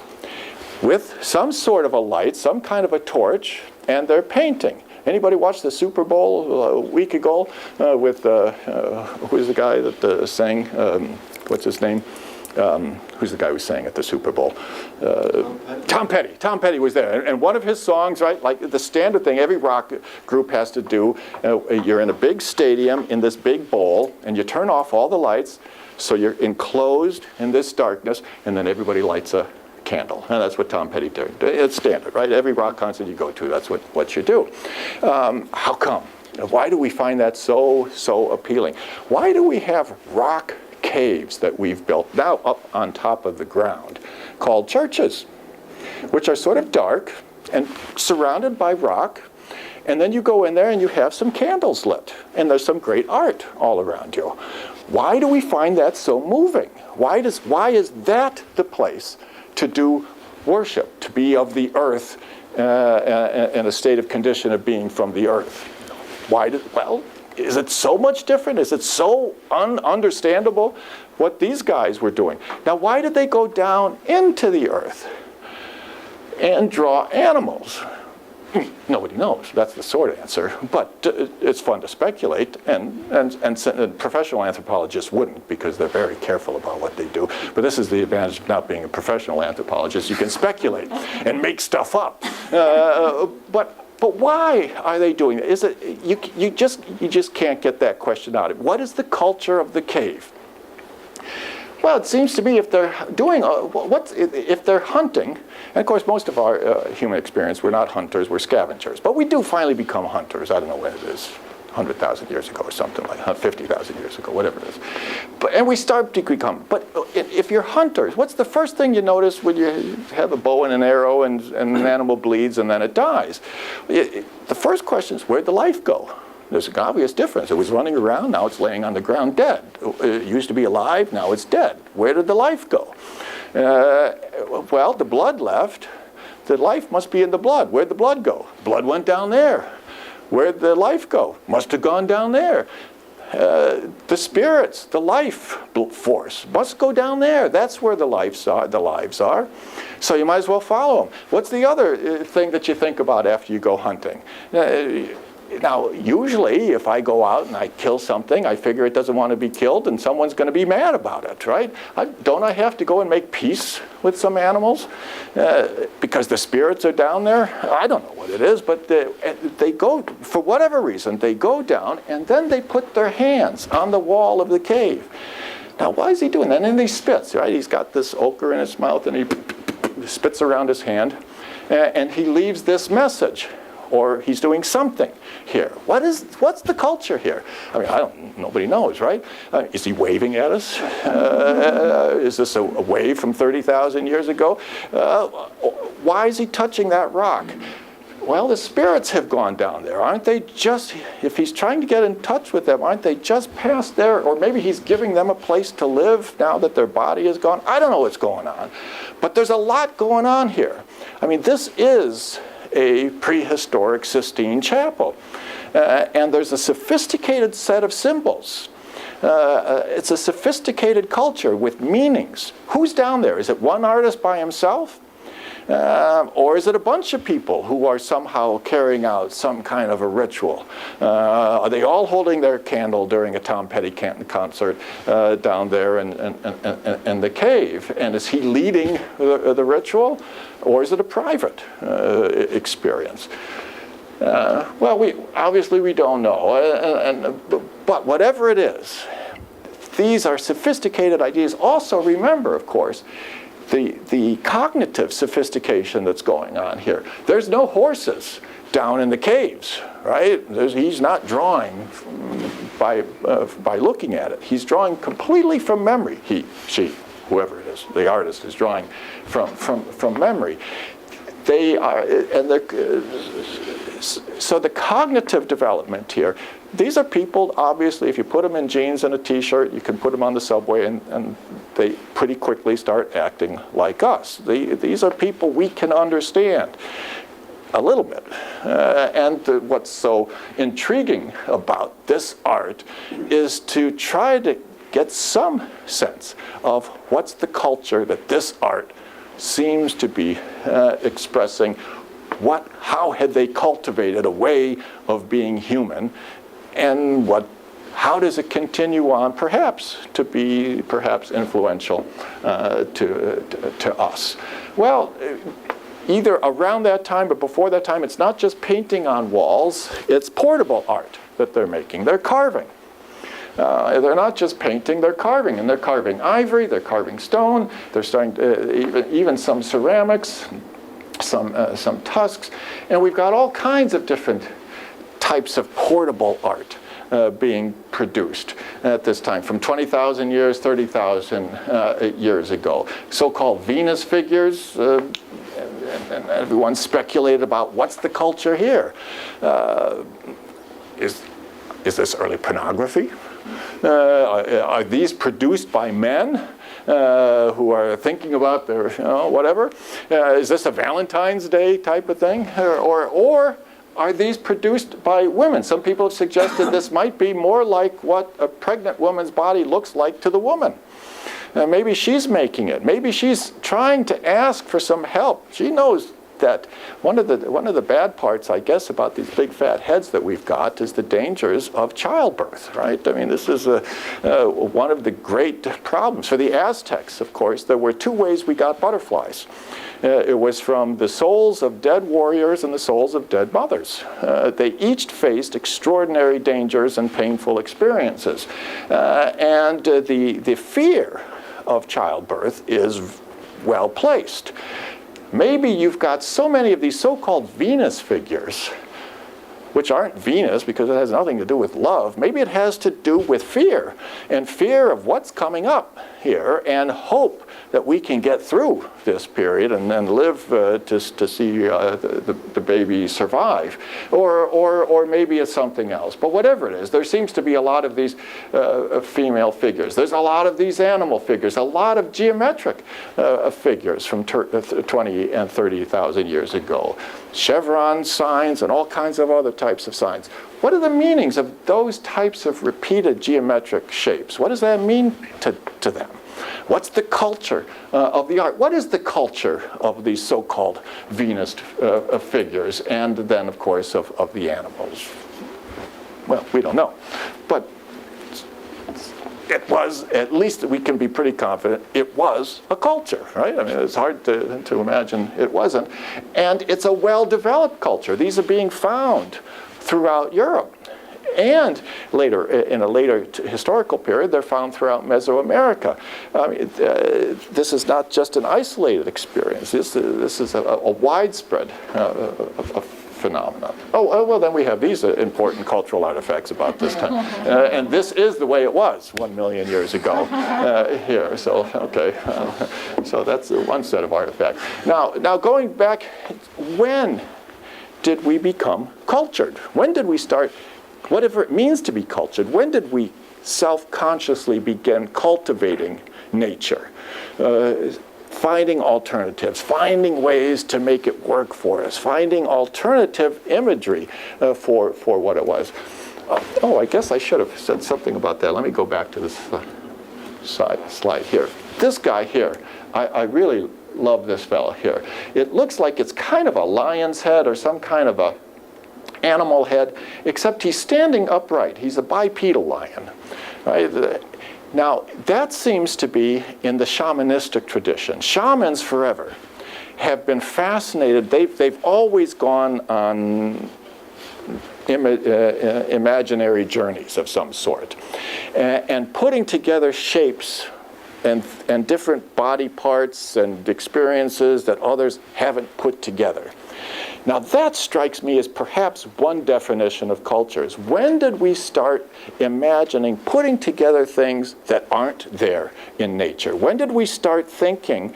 with some sort of a light, some kind of a torch, and they're painting. Anybody watch the Super Bowl a week ago with, who's the guy that sang, what's his name? Who's the guy who sang at the Super Bowl? Tom Petty. Tom Petty was there. And one of his songs, right, like the standard thing every rock group has to do, you're in a big stadium in this big bowl, and you turn off all the lights, so you're enclosed in this darkness, and then everybody lights a candle. And that's what Tom Petty did. It's standard, right? Every rock concert you go to, that's what you do. How come? Why do we find that so appealing? Why do we have rock caves that we've built now up on top of the ground called churches, which are sort of dark and surrounded by rock, and then you go in there and you have some candles lit, and there's some great art all around you. Why do we find that so moving? Why is that the place to do worship, to be of the earth, in a state of condition of being from the earth? Well, is it so much different? Is it so ununderstandable what these guys were doing? Now, why did they go down into the earth and draw animals? Nobody knows. That's the short answer. But it's fun to speculate, and professional anthropologists wouldn't, because they're very careful about what they do. But this is the advantage of not being a professional anthropologist. You can speculate and make stuff up. But why are they doing it? Is it you just can't get that question out. What is the culture of the cave? Well, it seems to me if they're doing if they're hunting, and of course most of our human experience, we're not hunters, we're scavengers. But we do finally become hunters. I don't know when it is, 100,000 years ago or something like that, 50,000 years ago, whatever it is. And we start to become. But if you're hunters, what's the first thing you notice when you have a bow and an arrow and an animal bleeds and then it dies? The first question is, where'd the life go? There's an obvious difference. It was running around, now it's laying on the ground dead. It used to be alive, now it's dead. Where did the life go? Well, the blood left. The life must be in the blood. Where'd the blood go? Blood went down there. Where'd the life go? Must have gone down there. The spirits, the life force, must go down there. That's where the lives are. So you might as well follow them. What's the other thing that you think about after you go hunting? Now, usually, if I go out and I kill something, I figure it doesn't want to be killed, and someone's going to be mad about it, right? Don't I have to go and make peace with some animals because the spirits are down there? I don't know what it is, but they go, for whatever reason, they go down, and then they put their hands on the wall of the cave. Now, why is he doing that? And he spits, right? He's got this ochre in his mouth, and he spits around his hand, and he leaves this message. Or he's doing something here. What's the culture here? I mean, nobody knows, right? Is he waving at us? Is this a wave from 30,000 years ago? Why is he touching that rock? Well, the spirits have gone down there. Aren't they just, if he's trying to get in touch with them, aren't they just past there? Or maybe he's giving them a place to live now that their body is gone. I don't know what's going on. But there's a lot going on here. I mean, this is a prehistoric Sistine Chapel. And there's a sophisticated set of symbols. It's a sophisticated culture with meanings. Who's down there? Is it one artist by himself? Or is it a bunch of people who are somehow carrying out some kind of a ritual? Are they all holding their candle during a Tom Petty concert down there in the cave? And is he leading the ritual? Or is it a private experience? Well, we don't know. But whatever it is, these are sophisticated ideas. Also remember, of course, the cognitive sophistication that's going on here. There's no horses down in the caves, right? He's not drawing by looking at it. He's drawing completely from memory. He, she, whoever it is, the artist is drawing from memory. they are, and so the cognitive development here, these are people, obviously, if you put them in jeans and a t-shirt, you can put them on the subway and they pretty quickly start acting like us. These are people we can understand a little bit. And what's so intriguing about this art is to try to get some sense of what's the culture that this art seems to be expressing. How had they cultivated a way of being human, and how does it continue on, perhaps to be influential to us? Well, either around that time, but before that time, it's not just painting on walls, it's portable art that they're making. They're carving. They're not just painting, they're carving. And they're carving ivory, they're carving stone, they're starting to, even some ceramics, some tusks. And we've got all kinds of different types of portable art being produced at this time, from 20,000 years, 30,000 years ago. So-called Venus figures, and everyone speculated about what's the culture here. Is this early pornography? Are these produced by men who are thinking about their, whatever? Is this a Valentine's Day type of thing? Or are these produced by women? Some people have suggested this might be more like what a pregnant woman's body looks like to the woman. Maybe she's making it. Maybe she's trying to ask for some help. She knows that one of the bad parts, I guess, about these big fat heads that we've got is the dangers of childbirth, right? I mean, this is one of the great problems. For the Aztecs, of course, there were two ways we got butterflies. It was from the souls of dead warriors and the souls of dead mothers. They each faced extraordinary dangers and painful experiences. And the fear of childbirth is well placed. Maybe you've got so many of these so-called Venus figures, which aren't Venus because it has nothing to do with love. Maybe it has to do with fear, and fear of what's coming up here, and hope that we can get through this period and then live to see the baby survive. Or maybe it's something else. But whatever it is, there seems to be a lot of these female figures. There's a lot of these animal figures, a lot of geometric figures from 20 and 30,000 years ago. Chevron signs and all kinds of other types of signs. What are the meanings of those types of repeated geometric shapes? What does that mean to them? What's the culture of the art? What is the culture of these so-called Venus figures? And then, of course, of the animals? Well, we don't know. But it was, at least we can be pretty confident, it was a culture, right? I mean, it's hard to imagine it wasn't. And it's a well-developed culture. These are being found throughout Europe. And later, in a later historical period, they're found throughout Mesoamerica. This is not just an isolated experience. This is a widespread phenomenon. Oh, well, then we have these important cultural artifacts about this time. And this is the way it was 1 million years ago here. So, okay. So that's one set of artifacts. Now going back, when did we become cultured? When did we start, whatever it means to be cultured, when did we self-consciously begin cultivating nature? Finding alternatives, finding ways to make it work for us, finding alternative imagery for what it was. I guess I should have said something about that. Let me go back to this slide here. This guy here, I really love this fellow here. It looks like it's kind of a lion's head or some kind of a animal head, except he's standing upright. He's a bipedal lion, right? Now, that seems to be in the shamanistic tradition. Shamans forever have been fascinated. They've always gone on imaginary journeys of some sort, and putting together shapes and different body parts and experiences that others haven't put together. Now that strikes me as perhaps one definition of cultures. When did we start imagining putting together things that aren't there in nature? When did we start thinking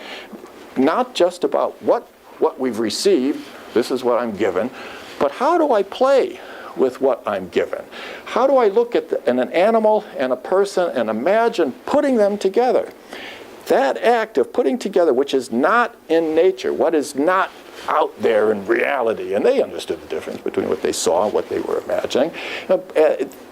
not just about what what we've received, this is what I'm given, but how do I play with what I'm given? How do I look at an animal and a person and imagine putting them together? That act of putting together, which is not in nature, what is not out there in reality, and they understood the difference between what they saw and what they were imagining.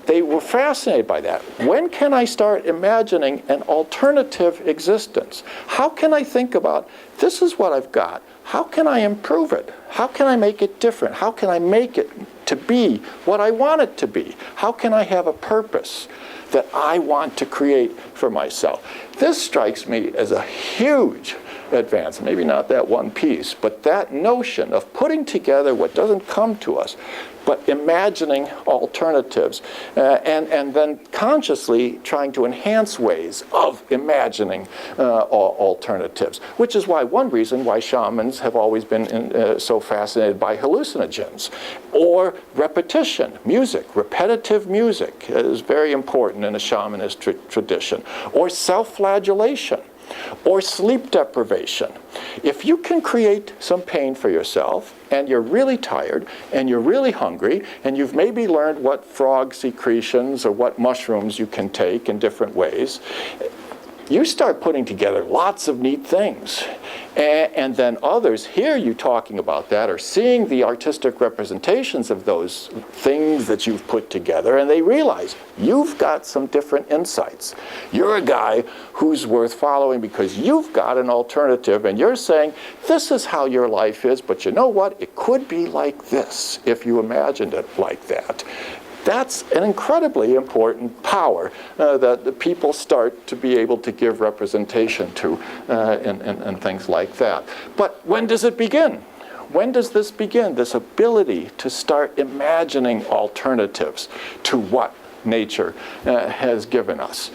They were fascinated by that. When can I start imagining an alternative existence? How can I think about, this is what I've got. How can I improve it? How can I make it different? How can I make it to be what I want it to be? How can I have a purpose that I want to create for myself? This strikes me as a huge advance, maybe not that one piece, but that notion of putting together what doesn't come to us, but imagining alternatives, and then consciously trying to enhance ways of imagining alternatives, which is why one reason why shamans have always been so fascinated by hallucinogens, or repetition, music. Repetitive music is very important in a shamanist tradition, or self-flagellation, or sleep deprivation. If you can create some pain for yourself, and you're really tired, and you're really hungry, and you've maybe learned what frog secretions or what mushrooms you can take in different ways, you start putting together lots of neat things. And then others hear you talking about that, or seeing the artistic representations of those things that you've put together, and they realize you've got some different insights. You're a guy who's worth following because you've got an alternative, and you're saying, this is how your life is, but you know what? It could be like this if you imagined it like that. That's an incredibly important power that the people start to be able to give representation to and things like that. But when does it begin? When does this begin, this ability to start imagining alternatives to what nature has given us?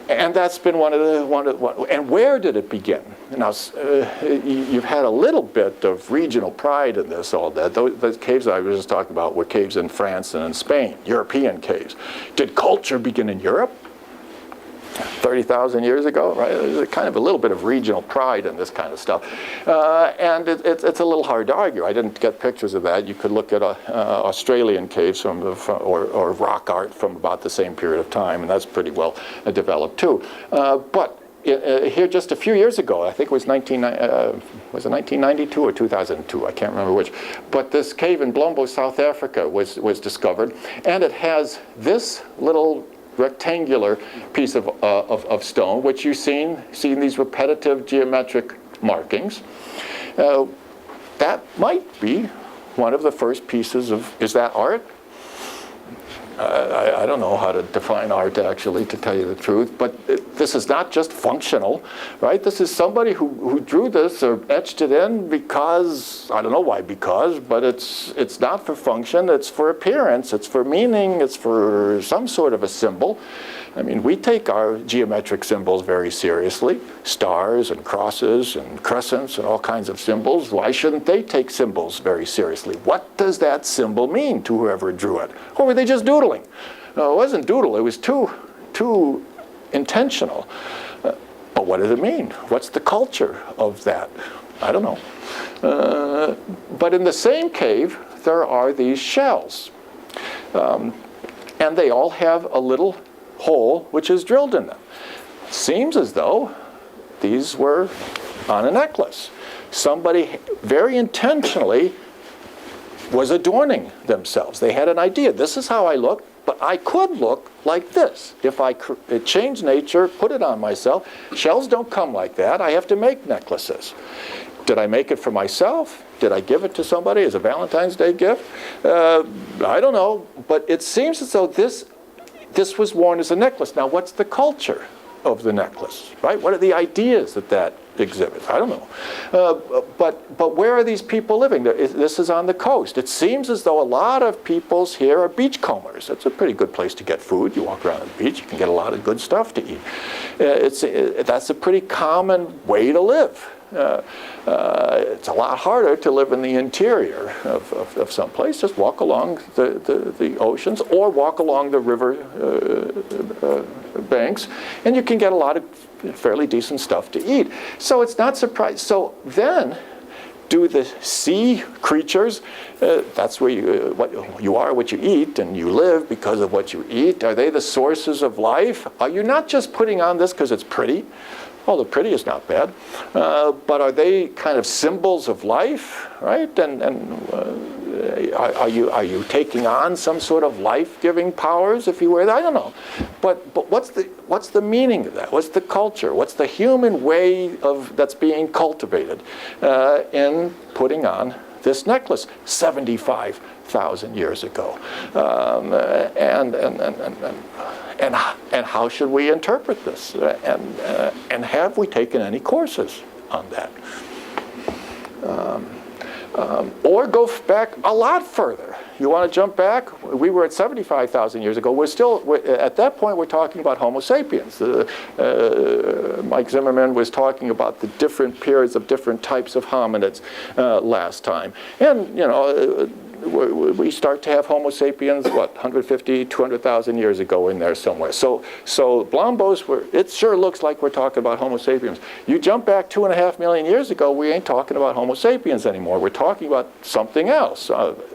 And that's been and where did it begin? Now, you've had a little bit of regional pride in this, all that. Those caves I was just talking about were caves in France and in Spain, European caves. Did culture begin in Europe 30,000 years ago, right? There's kind of a little bit of regional pride in this kind of stuff. And it's a little hard to argue. I didn't get pictures of that. You could look at Australian caves or rock art from about the same period of time, and that's pretty well developed too. But here just a few years ago, I think it was 1992 or 2002, I can't remember which, but this cave in Blombos, South Africa was discovered, and it has this little rectangular piece of stone, which you've seen these repetitive geometric markings. That might be one of the first pieces of, is that art? I don't know how to define art, actually, to tell you the truth, but this is not just functional, right? This is somebody who drew this or etched it in because, I don't know why because, but it's not for function, it's for appearance, it's for meaning, it's for some sort of a symbol. I mean, we take our geometric symbols very seriously, stars and crosses and crescents and all kinds of symbols. Why shouldn't they take symbols very seriously? What does that symbol mean to whoever drew it? Or were they just doodling? No, it wasn't doodle, it was too intentional. But what does it mean? What's the culture of that? I don't know. But in the same cave, there are these shells. And they all have a little hole which is drilled in them. Seems as though these were on a necklace. Somebody very intentionally was adorning themselves. They had an idea. This is how I look, but I could look like this. If I change nature, put it on myself. Shells don't come like that. I have to make necklaces. Did I make it for myself? Did I give it to somebody as a Valentine's Day gift? I don't know, but it seems as though this was worn as a necklace. Now, what's the culture of the necklace, right? What are the ideas that exhibits? I don't know. But where are these people living? This is on the coast. It seems as though a lot of peoples here are beachcombers. That's a pretty good place to get food. You walk around the beach, you can get a lot of good stuff to eat. That's a pretty common way to live. It's a lot harder to live in the interior of some place. Just walk along the oceans or walk along the river banks, and you can get a lot of fairly decent stuff to eat. So it's not surprising. So then Do the sea creatures, that's where you are what you eat, and you live because of what you eat. Are they the sources of life? Are you not just putting on this because it's pretty? Although pretty is not bad. But are they kind of symbols of life, right? And are you taking on some sort of life-giving powers if you wear that? I don't know. But what's the meaning of that? What's the culture? What's the human way that's being cultivated in putting on this necklace 75,000 years ago? And how should we interpret this? And have we taken any courses on that? Or go back a lot further. You want to jump back? We were at 75,000 years ago. At that point, we're talking about Homo sapiens. Mike Zimmerman was talking about the different periods of different types of hominids last time. And, we start to have Homo sapiens, 150, 200,000 years ago in there somewhere. So Blombos, it sure looks like we're talking about Homo sapiens. You jump back 2.5 million years ago, we ain't talking about Homo sapiens anymore. We're talking about something else,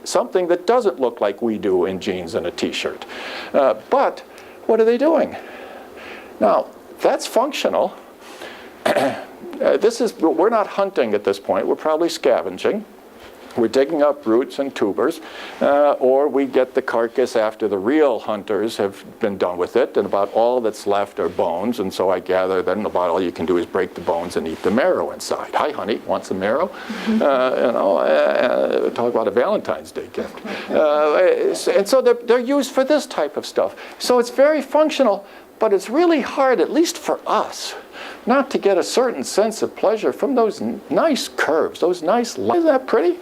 something that doesn't look like we do in jeans and a t-shirt. But what are they doing? Now, that's functional. We're not hunting at this point. We're probably scavenging. We're digging up roots and tubers, or we get the carcass after the real hunters have been done with it, and about all that's left are bones, and so I gather then about all you can do is break the bones and eat the marrow inside. Hi, honey, want some marrow? Talk about a Valentine's Day gift. And so they're used for this type of stuff. So it's very functional, but it's really hard, at least for us, not to get a certain sense of pleasure from those nice curves, those nice lines. Isn't that pretty?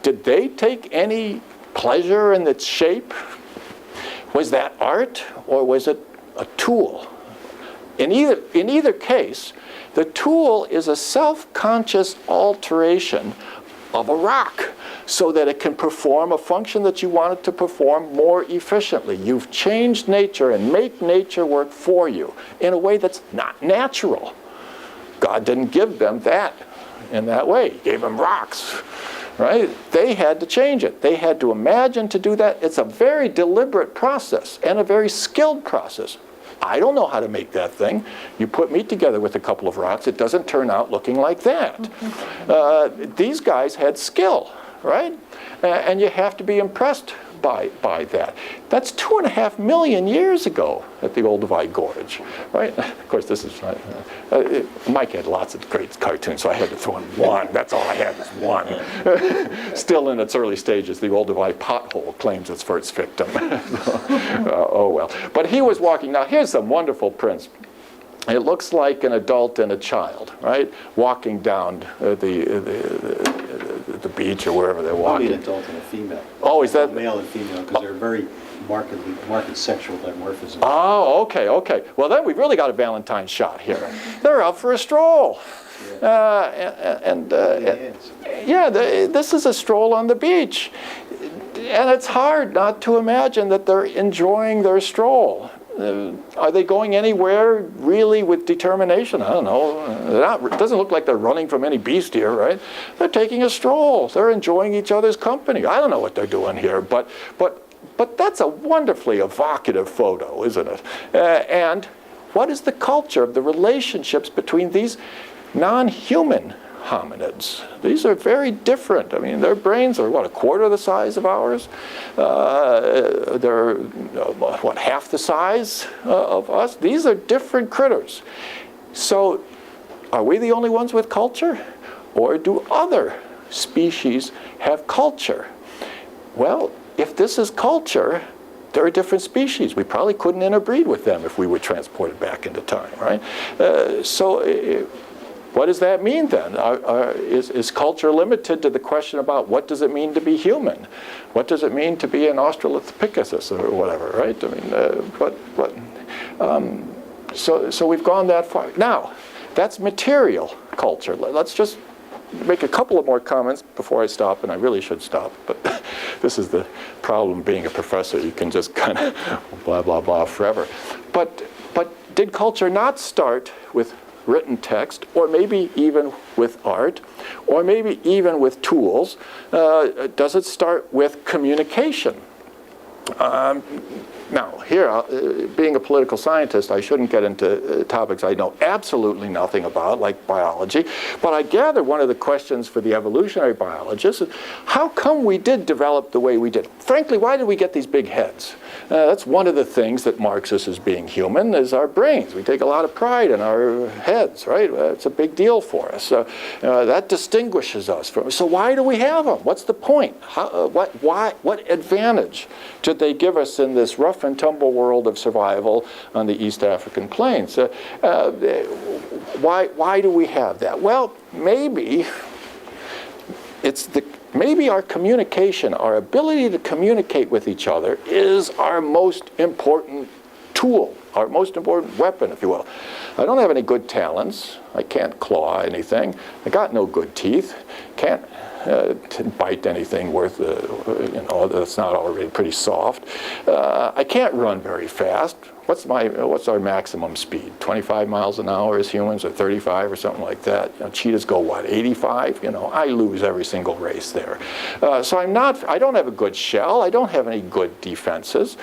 Did they take any pleasure in its shape? Was that art, or was it a tool? In either case, the tool is a self-conscious alteration of a rock so that it can perform a function that you want it to perform more efficiently. You've changed nature and make nature work for you in a way that's not natural. God didn't give them that in that way. He gave them rocks, right? They had to change it. They had to imagine to do that. It's a very deliberate process and a very skilled process. I don't know how to make that thing. You put me together with a couple of rocks, it doesn't turn out looking like that. These guys had skill, right? And you have to be impressed by that. That's 2.5 million years ago at the Olduvai Gorge, right? Of course, this is Mike had lots of great cartoons, so I had to throw in one. That's all I had was one. Still in its early stages, the Olduvai pothole claims its first victim. Oh well. But he was walking. Now here's some wonderful prints. It looks like an adult and a child, right, walking down the beach or wherever they're walking. Probably an adult and a female. Oh, is that male and female? Because they're very marked sexual dimorphism. Oh, okay. Well, then we've really got a Valentine's shot here. They're out for a stroll. This is a stroll on the beach. And it's hard not to imagine that they're enjoying their stroll. Are they going anywhere really with determination? I don't know. It doesn't look like they're running from any beast here, right? They're taking a stroll. They're enjoying each other's company. I don't know what they're doing here, but that's a wonderfully evocative photo, isn't it? And what is the culture of the relationships between these non-human hominids? These are very different. I mean, their brains are, a quarter the size of ours? They're, half the size of us? These are different critters. So, are we the only ones with culture? Or do other species have culture? Well, if this is culture, they're a different species. We probably couldn't interbreed with them if we were transported back into time, right? What does that mean then? Is culture limited to the question about what does it mean to be human? What does it mean to be an Australopithecus or whatever, right? I mean, so we've gone that far. Now, that's material culture. Let's just make a couple of more comments before I stop, and I really should stop, but this is the problem being a professor. You can just kind of blah, blah, blah forever. But did culture not start with written text, or maybe even with art, or maybe even with tools? Does it start with communication? Now, here, being a political scientist, I shouldn't get into topics I know absolutely nothing about, like biology, but I gather one of the questions for the evolutionary biologists is, how come we did develop the way we did? Frankly, why did we get these big heads? That's one of the things that marks us as being human, is our brains. We take a lot of pride in our heads, right? It's a big deal for us. That distinguishes us from. So why do we have them? What's the point? What advantage did they give us in this rough and tumble world of survival on the East African plains? Why do we have that? Well, maybe maybe our communication, our ability to communicate with each other, is our most important tool, our most important weapon, if you will. I don't have any good talents. I can't claw anything. I got no good teeth. Can't bite anything worth, that's not already pretty soft. I can't run very fast. What's our maximum speed? 25 miles an hour as humans, or 35 or something like that. Cheetahs go what, 85? I lose every single race there. So I don't have a good shell. I don't have any good defenses.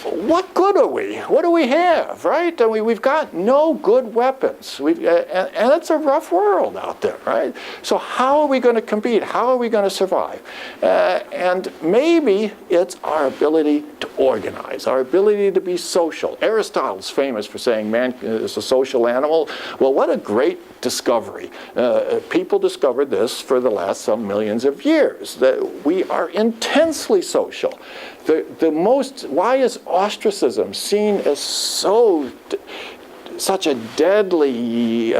What good are we? What do we have, right? I mean, we've got no good weapons. And it's a rough world out there, right? So how are we going to compete? How are we going to survive? And maybe it's our ability to organize, our ability to be social. Aristotle's famous for saying man is a social animal. Well, what a great discovery. People discovered this for the last some millions of years, that we are intensely social. Why is ostracism seen as such a deadly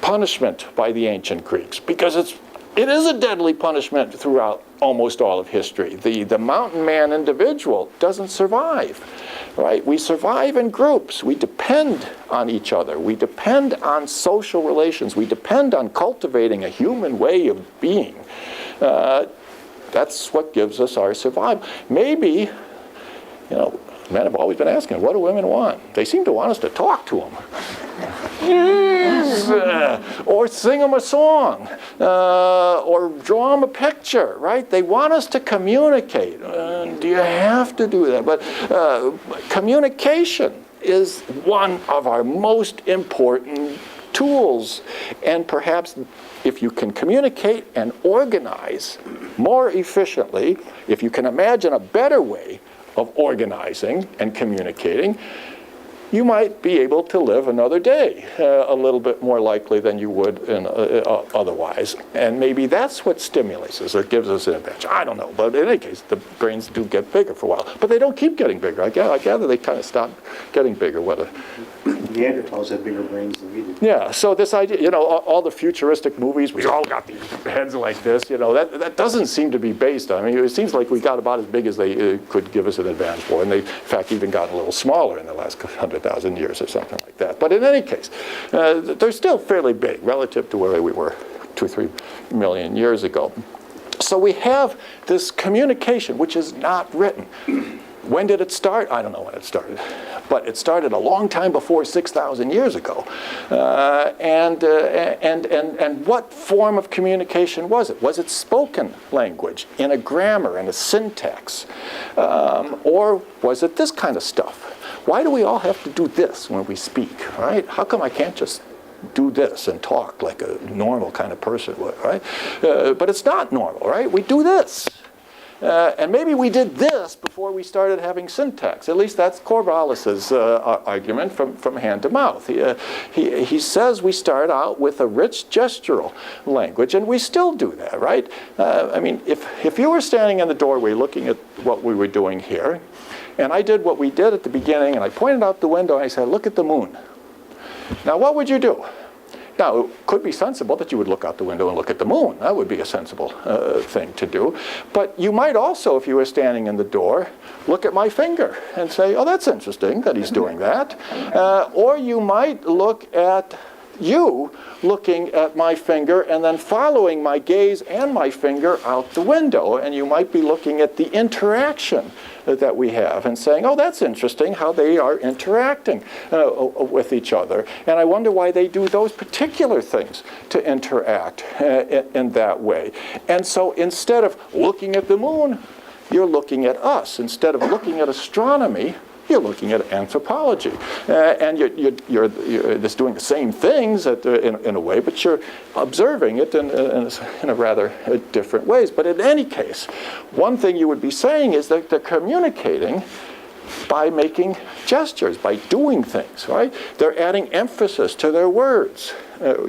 punishment by the ancient Greeks? Because it is a deadly punishment throughout almost all of history. The mountain man individual doesn't survive, right? We survive in groups. We depend on each other. We depend on social relations. We depend on cultivating a human way of being. That's what gives us our survival. Maybe, men have always been asking, what do women want? They seem to want us to talk to them. Or sing them a song, or draw them a picture, right? They want us to communicate. Do you have to do that? But communication is one of our most important tools. And perhaps if you can communicate and organize more efficiently, if you can imagine a better way of organizing and communicating, you might be able to live another day a little bit more likely than you would otherwise. And maybe that's what stimulates us or gives us an advantage. I don't know, but in any case, the brains do get bigger for a while. But they don't keep getting bigger. I gather they kind of stop getting bigger. Neanderthals had bigger brains than we did. Yeah, so this idea, all the futuristic movies, we all got these heads like this, that doesn't seem to be based on. I mean, it seems like we got about as big as they could give us an advantage for, and they, in fact, even got a little smaller in the last 100,000 years or something like that. But in any case, they're still fairly big relative to where we were 2-3 million years ago. So we have this communication, which is not written. When did it start? I don't know when it started. But it started a long time before 6,000 years ago. And what form of communication was it? Was it spoken language in a grammar and a syntax? Or was it this kind of stuff? Why do we all have to do this when we speak, right? How come I can't just do this and talk like a normal kind of person would, right? But it's not normal, right? We do this. And maybe we did this before we started having syntax. At least that's Corvallis's argument from hand to mouth. He says we start out with a rich gestural language, and we still do that, right? I mean, if you were standing in the doorway looking at what we were doing here, and I did what we did at the beginning, and I pointed out the window, and I said, look at the moon. Now, what would you do? Now, it could be sensible that you would look out the window and look at the moon. That would be a sensible thing to do. But you might also, if you were standing in the door, look at my finger and say, oh, that's interesting that he's doing that. Or you might look at you looking at my finger and then following my gaze and my finger out the window. And you might be looking at the interaction that we have and saying, oh, that's interesting how they are interacting with each other. And I wonder why they do those particular things to interact in that way. And so instead of looking at the moon, you're looking at us. Instead of looking at astronomy, you're looking at anthropology. And you're just doing the same things in a way, but you're observing it in a rather different ways. But in any case, one thing you would be saying is that they're communicating by making gestures, by doing things, right? They're adding emphasis to their words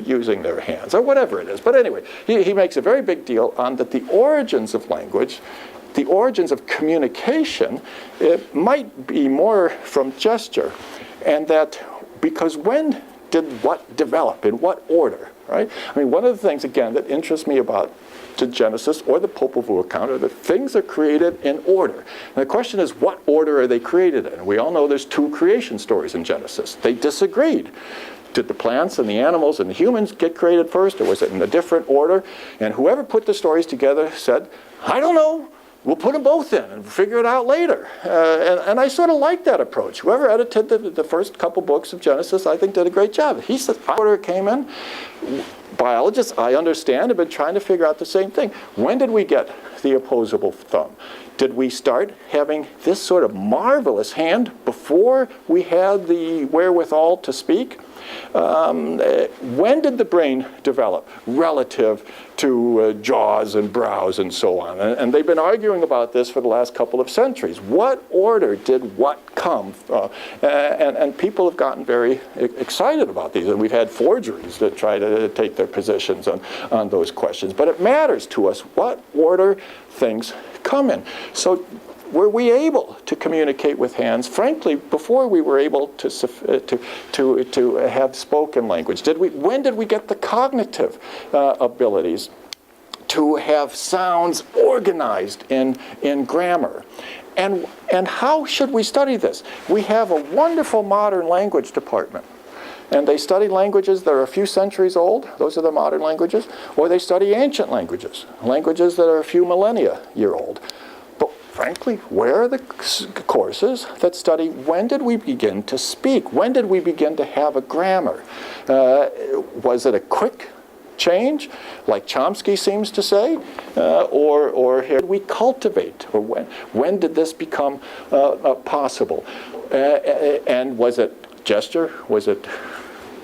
using their hands, or whatever it is. But anyway, he makes a very big deal on that the origins of language, the origins of communication, it might be more from gesture. And that because when did what develop, in what order, right? I mean, one of the things, again, that interests me about the Genesis or the Popol Vuh account are that things are created in order. And the question is, what order are they created in? We all know there's two creation stories in Genesis. They disagreed. Did the plants and the animals and the humans get created first, or was it in a different order? And whoever put the stories together said, I don't know. We'll put them both in and figure it out later. And I sort of like that approach. Whoever edited the first couple books of Genesis, I think, did a great job. He said, order it came in. Biologists, I understand, have been trying to figure out the same thing. When did we get the opposable thumb? Did we start having this sort of marvelous hand before we had the wherewithal to speak? When did the brain develop relative to jaws and brows and so on? And they've been arguing about this for the last couple of centuries. What order did what come? And people have gotten very excited about these. And we've had forgeries that try to take their positions on those questions. But it matters to us what order things come in. So were we able to communicate with hands, frankly, before we were able to have spoken language? When did we get the cognitive abilities to have sounds organized in grammar? And how should we study this? We have a wonderful modern language department. And they study languages that are a few centuries old, those are the modern languages, or they study ancient languages, languages that are a few millennia year old. Frankly, where are the courses that study when did we begin to speak? When did we begin to have a grammar? Was it a quick change, like Chomsky seems to say? Or here we cultivate? Or when did this become possible? And was it gesture? Was it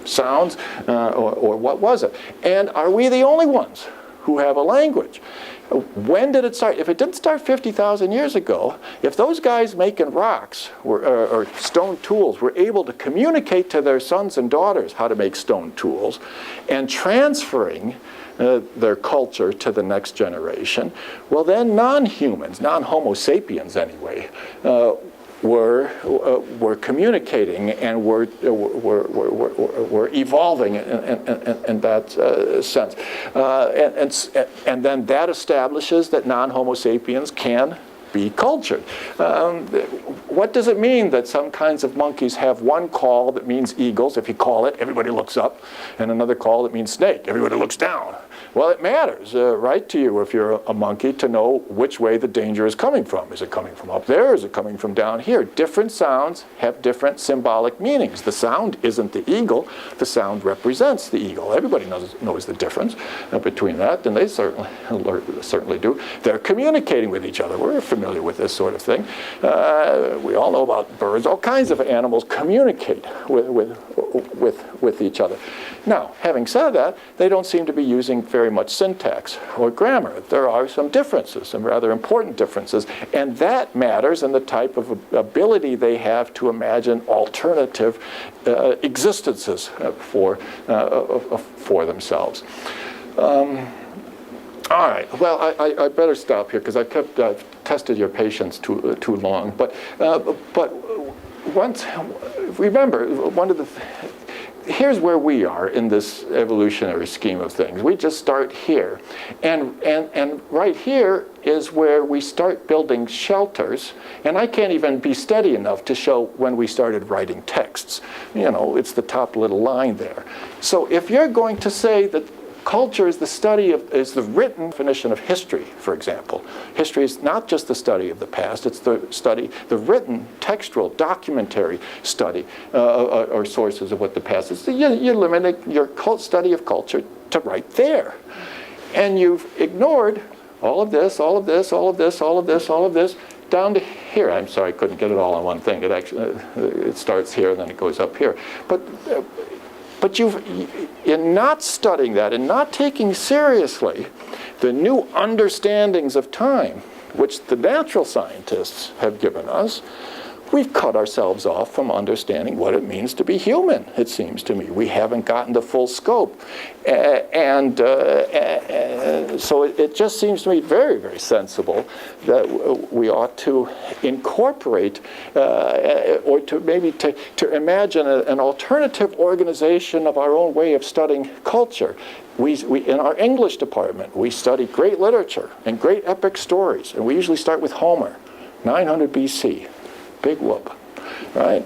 sounds? Or what was it? And are we the only ones who have a language? When did it start? If it didn't start 50,000 years ago, if those guys making rocks or stone tools were able to communicate to their sons and daughters how to make stone tools and transferring their culture to the next generation, well then non-humans, non-Homo sapiens anyway, were communicating and were evolving in that sense. And then that establishes that non-Homo sapiens can be cultured. What does it mean that some kinds of monkeys have one call that means eagles? If you call it, everybody looks up, and another call that means snake, everybody looks down. Well, it matters, right, to you if you're a monkey to know which way the danger is coming from. Is it coming from up there? Is it coming from down here? Different sounds have different symbolic meanings. The sound isn't the eagle. The sound represents the eagle. Everybody knows the difference between that, and they certainly do. They're communicating with each other. We're familiar with this sort of thing. We all know about birds. All kinds of animals communicate with each other. Now, having said that, they don't seem to be using very much syntax or grammar. There are some differences, some rather important differences, and that matters in the type of ability they have to imagine alternative existences for themselves. All right. Well, I better stop here because I've tested your patience too long. But once remember one of the here's where we are in this evolutionary scheme of things. We just start here. And right here is where we start building shelters. And I can't even be steady enough to show when we started writing texts. You know, it's the top little line there. So if you're going to say that culture is the written definition of history, for example. History is not just the study of the past, it's the written, textual, documentary study or sources of what the past is. So you're limiting your study of culture to right there. And you've ignored all of this, all of this, all of this, all of this, all of this, down to here. I'm sorry, I couldn't get it all in one thing. It actually, it starts here and then it goes up here. But in not studying that and not taking seriously the new understandings of time, which the natural scientists have given us, we've cut ourselves off from understanding what it means to be human, it seems to me. We haven't gotten the full scope. So it just seems to me very, very sensible that we ought to incorporate or to maybe to imagine an alternative organization of our own way of studying culture. We, in our English department, we study great literature and great epic stories, and we usually start with Homer, 900 BC. Big whoop, right?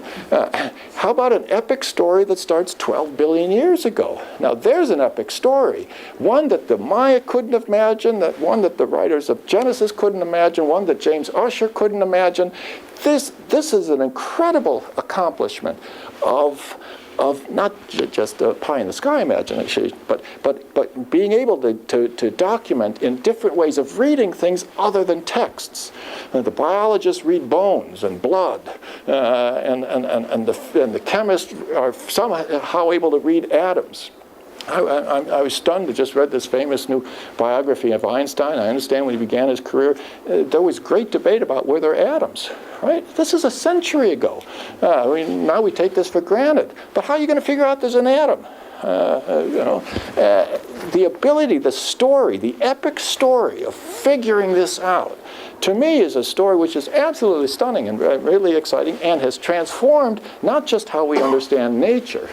How about an epic story that starts 12 billion years ago? Now there's an epic story, one that the Maya couldn't have imagined, one that the writers of Genesis couldn't imagine, one that James Ussher couldn't imagine. This is an incredible accomplishment of not just a pie-in-the-sky imagination, but being able to document in different ways of reading things other than texts. The biologists read bones and blood, and the chemists are somehow able to read atoms. I was stunned. I just read this famous new biography of Einstein. I understand when he began his career, there was great debate about were there atoms, right? This is a century ago. Now we take this for granted. But how are you going to figure out there's an atom? The ability, the story, the epic story of figuring this out, to me is a story which is absolutely stunning and really exciting and has transformed not just how we understand nature,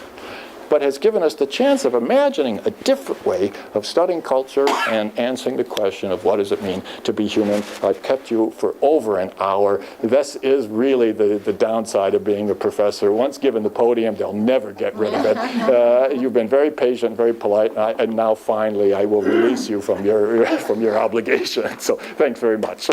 but has given us the chance of imagining a different way of studying culture and answering the question of what does it mean to be human. I've kept you for over an hour. This is really the downside of being a professor. Once given the podium, they'll never get rid of it. You've been very patient, very polite, and now finally I will release you from your obligation. So thanks very much.